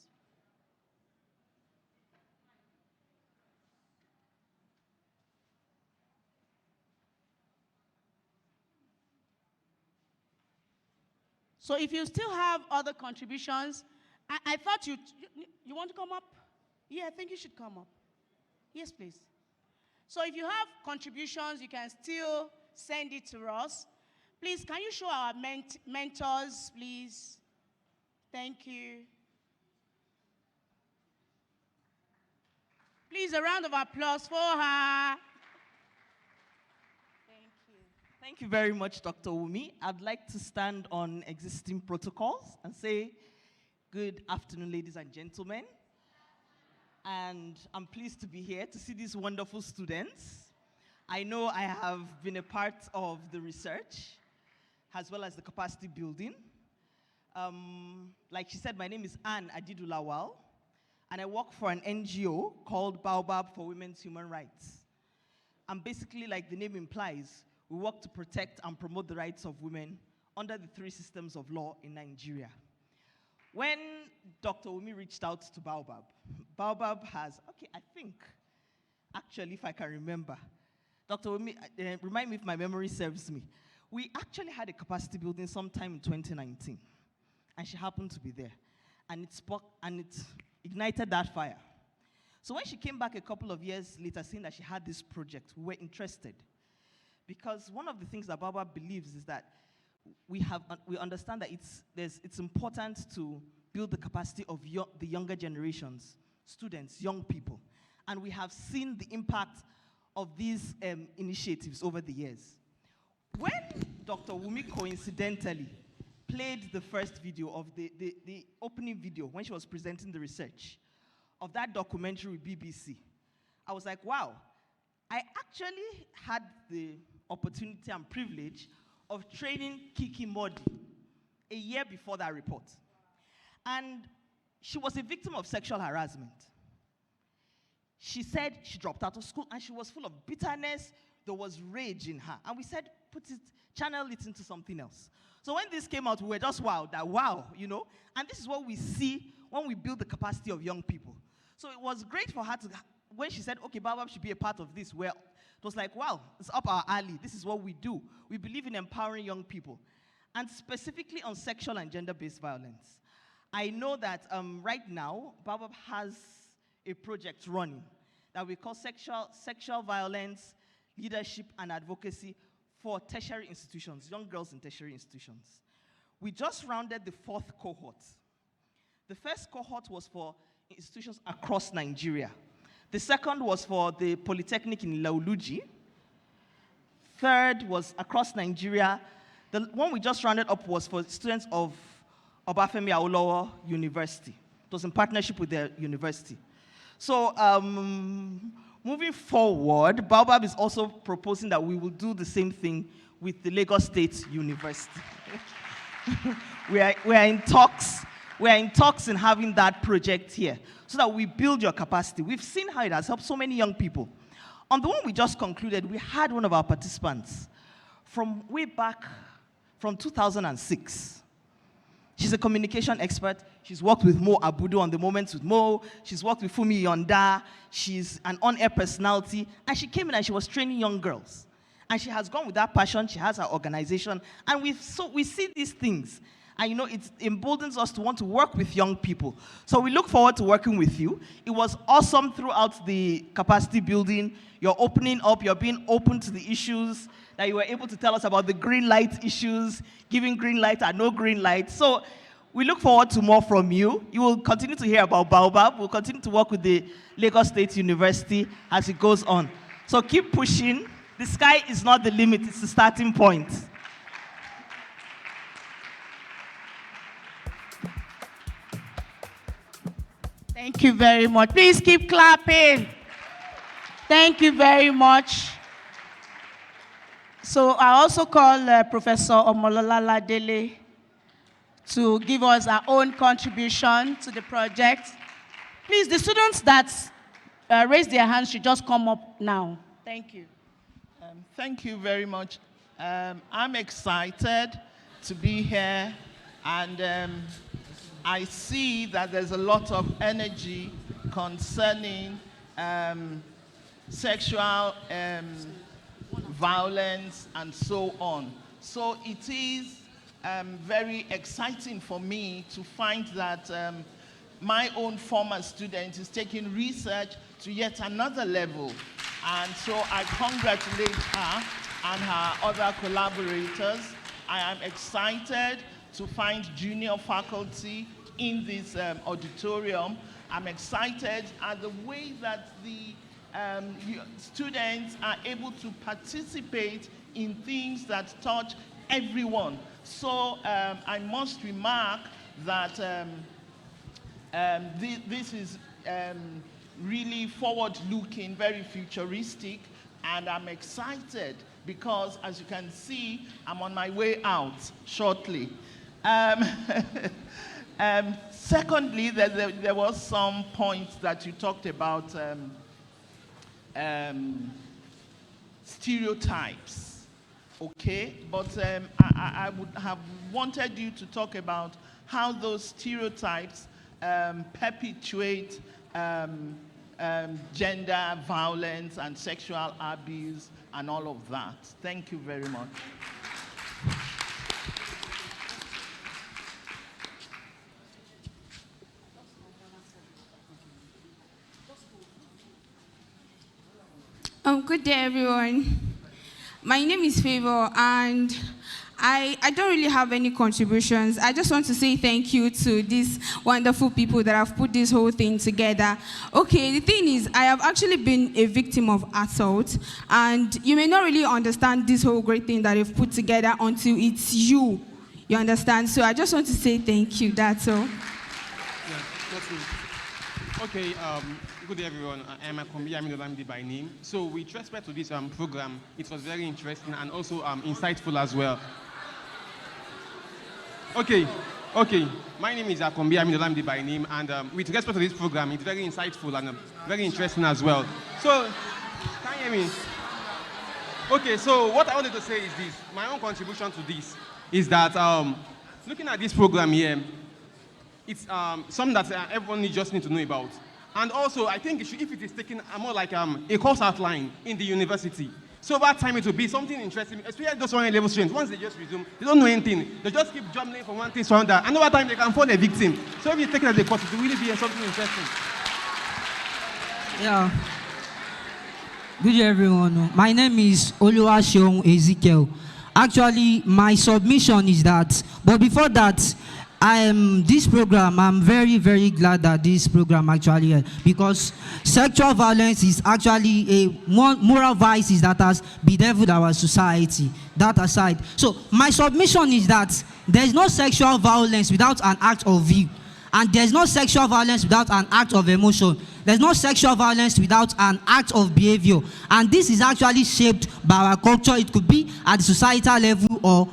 So if you still have other contributions, I thought you want to come up? Yeah, I think you should come up. Yes, please. So if you have contributions, you can still send it to us. Please, can you show our mentors, please? Thank you. Please, a round of applause for her. Thank you very much, Dr. Wumi. I'd like to stand on existing protocols and say, good afternoon, ladies and gentlemen. And I'm pleased to be here to see these wonderful students. I know I have been a part of the research, as well as the capacity building. Like she said, my name is Ann Adidu Lawal, and I work for an NGO called Baobab for Women's Human Rights. And basically, like the name implies, we work to protect and promote the rights of women under the 3 systems of law in Nigeria. When Dr. Wumi reached out to Baobab, Baobab has, okay, I think, actually, if I can remember, Dr. Wumi, remind me if my memory serves me, we actually had a capacity building sometime in 2019, and she happened to be there, and it ignited that fire. So when she came back a couple of years later saying that she had this project, we were interested. Because one of the things that Baobab believes is that we understand that it's important to build the capacity of the younger generations, students, young people. And we have seen the impact of these initiatives over the years. When Dr. Wumi coincidentally played the first video of the opening video when she was presenting the research of that documentary with BBC, I was like, wow. I actually had the opportunity and privilege of training Kiki Modi a year before that report. And she was a victim of sexual harassment. She said she dropped out of school and she was full of bitterness. There was rage in her. And we said, channel it into something else. So when this came out, we were just wow, you know? And this is what we see when we build the capacity of young people. So it was great for her to, when she said, okay, Baobab should be a part of this, well, it was like, wow, it's up our alley. This is what we do. We believe in empowering young people, and specifically on sexual and gender-based violence. I know that right now, Baobab has a project running that we call sexual violence, leadership, and advocacy for tertiary institutions, young girls in tertiary institutions. We just rounded the 4th cohort. The first cohort was for institutions across Nigeria. The second was for the Polytechnic in Lauluji. third was across Nigeria. The one we just rounded up was for students of Obafemi Awolowo University. It was in partnership with their university. So moving forward, Baobab is also proposing that we will do the same thing with the Lagos State University. we are in talks. We are in talks in having that project here so that we build your capacity. We've seen how it has helped so many young people. On the one we just concluded, we had one of our participants from way back from 2006. She's a communication expert. She's worked with Mo Abudu on The Moments with Mo. She's worked with Fumi Yonda. She's an on-air personality. And she came in and she was training young girls. And she has gone with that passion. She has her organization. And we see these things. And you know, it emboldens us to want to work with young people. So we look forward to working with you. It was awesome throughout the capacity building. You're opening up, you're being open to the issues, that you were able to tell us about the green light issues, giving green light and no green light. So we look forward to more from you. You will continue to hear about Baobab. We'll continue to work with the Lagos State University as it goes on. So keep pushing. The sky is not the limit, it's the starting point. Thank you very much. Please keep clapping. Thank you very much. So I also call Professor Omolola Dele to give us our own contribution to the project. Please, the students that raise their hands should just come up now. Thank you. Thank you very much. I'm excited to be here, and I see that there's a lot of energy concerning sexual violence and so on. So it is very exciting for me to find that my own former student is taking research to yet another level. And so I congratulate her and her other collaborators. I am excited to find junior faculty in this auditorium. I'm excited at the way that the students are able to participate in things that touch everyone. So I must remark that this is really forward-looking, very futuristic, and I'm excited because, as you can see, I'm on my way out shortly. Secondly, there was some points that you talked about stereotypes, okay? But I would have wanted you to talk about how those stereotypes perpetuate gender violence and sexual abuse and all of that. Thank you very much. Good day, everyone. My name is Favor, and I don't really have any contributions. I just want to say thank you to these wonderful people that have put this whole thing together. Okay, the thing is, I have actually been a victim of assault, and you may not really understand this whole great thing that they've put together until it's you. You understand? So I just want to say thank you, that's all. Yeah, that's it. Okay, good day, everyone. I am oniolawumi by name. So with respect to this program, it was very interesting and also insightful as well. Okay. My name is oniolawumi by name, and with respect to this program, it's very insightful and very interesting as well. So, can you hear me? Okay, so what I wanted to say is this. My own contribution to this is that looking at this program here, it's something that everyone just needs to know about. And also, I think if it is taken more like a course outline in the university, so over time it will be something interesting, especially those 1-level students. Once they just resume, they don't know anything. They just keep jumping from one thing to another. And over time, they can fall a victim. So if you take it as a course, it will really be something interesting. Yeah. Good day, everyone. My name is Oluwaseun Ezekiel. Actually, my submission is that, but before that, this program, I'm very, very glad that this program actually held, because sexual violence is actually a moral vices that has bedeviled our society. That aside, so my submission is that there is no sexual violence without an act of will, and there's no sexual violence without an act of emotion. There's no sexual violence without an act of behavior, and this is actually shaped by our culture. It could be at the societal level or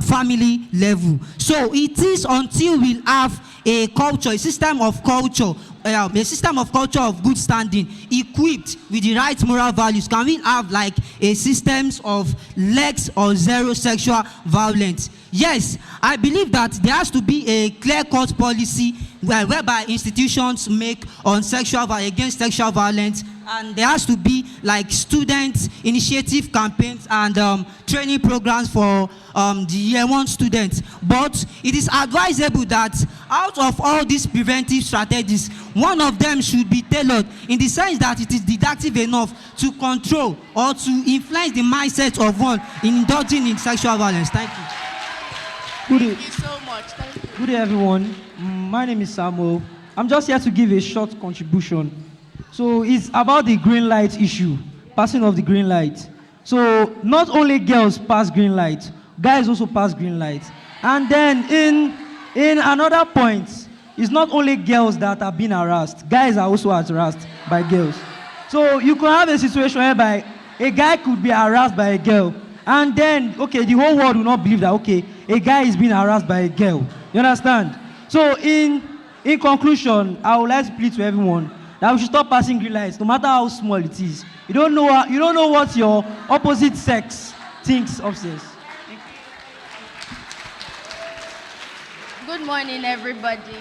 family level. So it is until we have a culture, a system of culture of good standing, equipped with the right moral values, can we have like a systems of less or zero sexual violence. Yes, I believe that there has to be a clear-cut policy whereby institutions make on against sexual violence, and there has to be like student initiative campaigns and training programs for the year one students. But it is advisable that out of all these preventive strategies, one of them should be tailored in the sense that it is didactic enough to control or to influence the mindset of one in indulging in sexual violence. Thank you. Thank you so much. Thank you. Good day, everyone. My name is Samuel. I'm just here to give a short contribution. So it's about the green light issue, passing of the green light. So not only girls pass green light, guys also pass green light. And then in another point, it's not only girls that are being harassed, guys are also harassed by girls. So you could have a situation whereby a guy could be harassed by a girl, and then, okay, the whole world will not believe that, okay, a guy is being harassed by a girl. You understand? So in conclusion, I would like to plead to everyone that we should stop passing green lights, no matter how small it is. You don't know what your opposite sex thinks of sex. Good morning, everybody.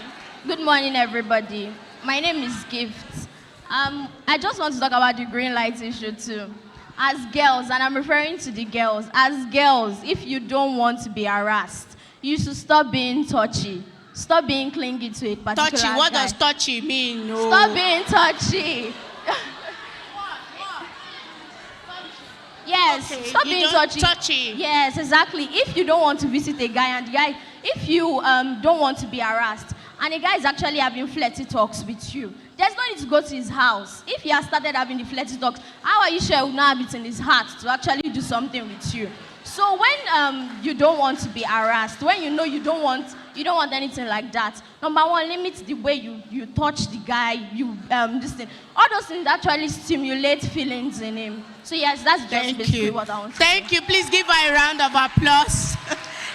Good morning, everybody. My name is Gift. I just want to talk about the green light issue too. As girls, and I'm referring to the girls, as girls, if you don't want to be harassed, you should stop being touchy. Stop being clingy to a particular Touchy, what guy. does touchy mean? No. Stop being touchy. Yes, Okay, stop you being don't touchy. touchy. Yes, exactly. If you don't want to visit a guy and the guy, if you don't want to be harassed, and a guy is actually having flirty talks with you, there's no need to go to his house. If he has started having the flirty talks, how are you sure he will not have it in his heart to actually do something with you? So when you don't want to be harassed, when you know you don't want anything like that, number one, limit the way you touch the guy, this thing. All those things actually stimulate feelings in him. So yes, that's just basically what I want to say. Thank you. Please give her a round of applause.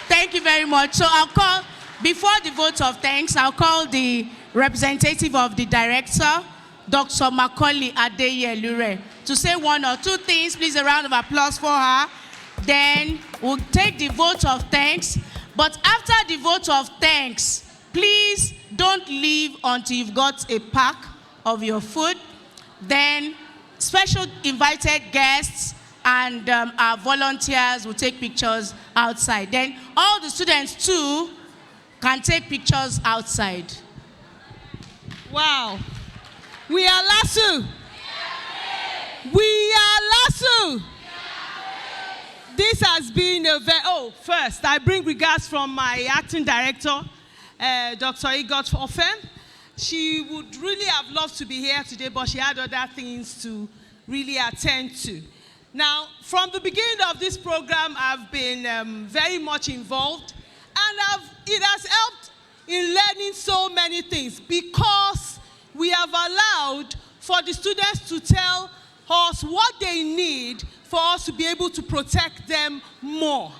Thank you very much. So I'll call, before the vote of thanks, I'll call the representative of the director, Dr. Macaulay Adeyelure, to say one or two things. Please, a round of applause for her. Then we'll take the vote of thanks. But after the vote of thanks, please don't leave until you've got a pack of your food. Then special invited guests and our volunteers will take pictures outside. Then all the students too can take pictures outside. Wow. We are LASU. We are LASU. This has been a very, first, I bring regards from my acting director, Dr. Igot Ofem. She would really have loved to be here today, but she had other things to really attend to. Now, from the beginning of this program, I've been very much involved, and it has helped in learning so many things because we have allowed for the students to tell us what they need for us to be able to protect them more.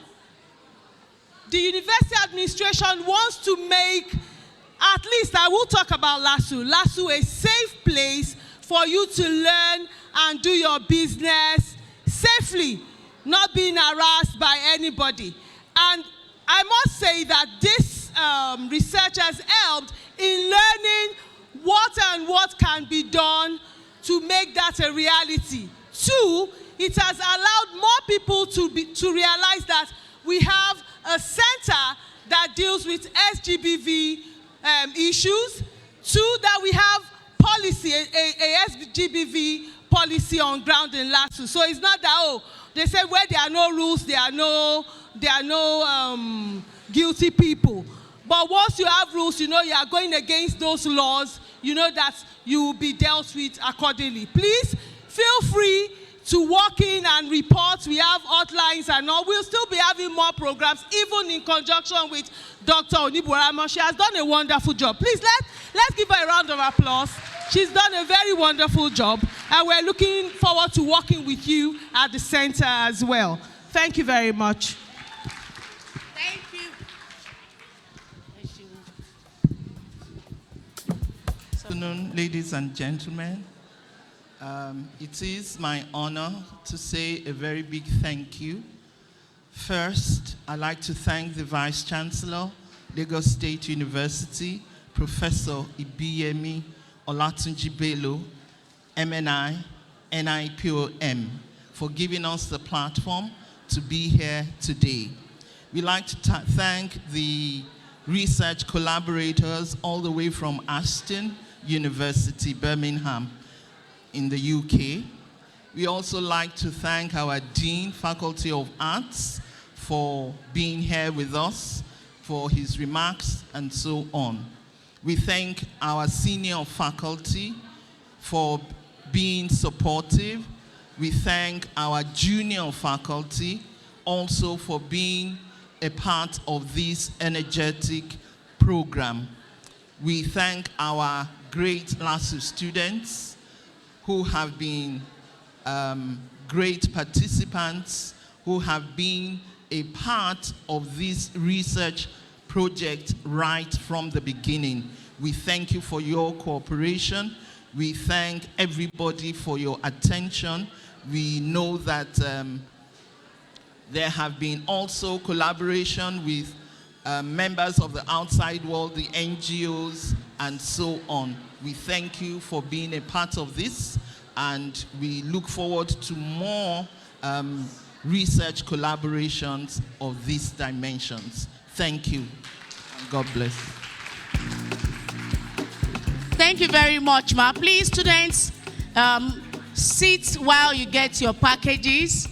The university administration wants to make, at least I will talk about LASU, a safe place for you to learn and do your business safely, not being harassed by anybody. And I must say that this research has helped in learning what can be done to make that a reality. Two, it has allowed more people to realize that we have a center that deals with SGBV issues. Two, that we have policy, a SGBV policy on ground in LASU. So it's not that, they say where there are no rules, there are no guilty people. But once you have rules, you know you are going against those laws, you know that you will be dealt with accordingly. Please feel free to walk in and report. We have hotlines and all. We'll still be having more programs, even in conjunction with Dr. Onibuaramo. She has done a wonderful job. Please, let's give her a round of applause. She's done a very wonderful job, and we're looking forward to working with you at the center as well. Thank you very much. Thank you. Good afternoon, ladies and gentlemen. It is my honor to say a very big thank you. First, I'd like to thank the Vice Chancellor, Lagos State University, Professor Ibiyemi Olatunji Bello, MNI, NIPOM, for giving us the platform to be here today. We'd like to thank the research collaborators all the way from Aston University, Birmingham, in the UK. We also like to thank our Dean, Faculty of Arts, for being here with us, for his remarks, and so on. We thank our senior faculty for being supportive. We thank our junior faculty also for being a part of this energetic program. We thank our great LASU students who have been great participants, who have been a part of this research project right from the beginning. We thank you for your cooperation. We thank everybody for your attention. We know that there have been also collaboration with members of the outside world, the NGOs, and so on. We thank you for being a part of this, and we look forward to more research collaborations of these dimensions. Thank you. God bless. Thank you very much, Ma. Please, students, sit while you get your packages.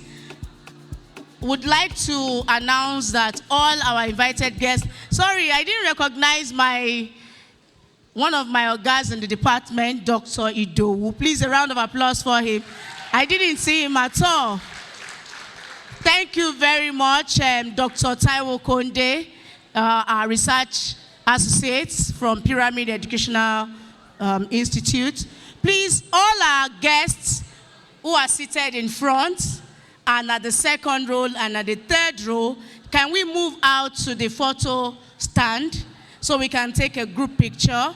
Would like to announce that all our invited guests, sorry, I didn't recognize one of my ogas in the department, Dr. Idowu. Please, a round of applause for him. I didn't see him at all. Thank you very much, Dr. Taiwo Konde, our research associates from Pyramid Educational Institute. Please, all our guests who are seated in front and at the second row and at the third row, can we move out to the photo stand so we can take a group picture?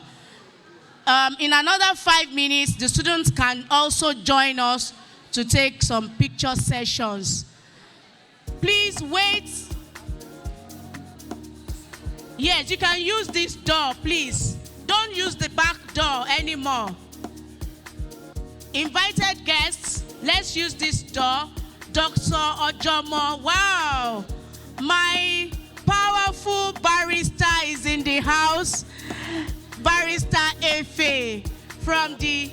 In another 5 minutes, the students can also join us to take some picture sessions. Please wait. Yes, you can use this door, please. Don't use the back door anymore. Invited guests, let's use this door. Dr. Ojomo, wow. My powerful barrister is in the house. Barrister Efe from the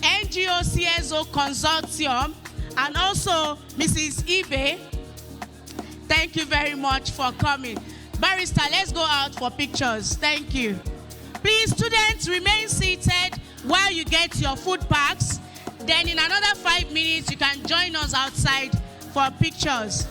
NGO CSO Consortium, and also Mrs. Ibe. Thank you very much for coming. Barrister, let's go out for pictures. Thank you. Please, students, remain seated while you get your food packs. Then in another 5 minutes, you can join us outside for pictures.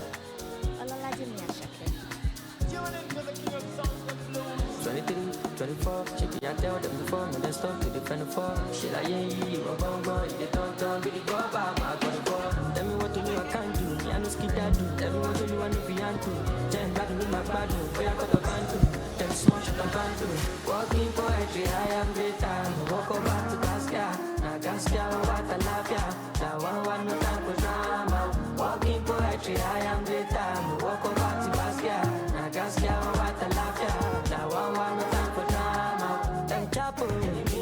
24, check it, I tell them before, no, let's talk to the friend of four. Shit, I ain't you, a bongo, you don't, really go back, my God, tell me what to do, I can't do, me, I know skid I do, tell me what to do, I know if you to, then back in my bad mood, where I got a band to, then small shit I can't do, walking poetry, I am great time, walk over to Gaskia, now Gaskia, what I love ya, now one, no time for drama, walking poetry, I am great time, walk over to Gaskia, now Gaskia, what I love ya, now one, no time for drama, then chapo,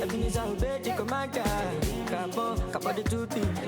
Ebenezer, Betty, Commander, Capo, the two things,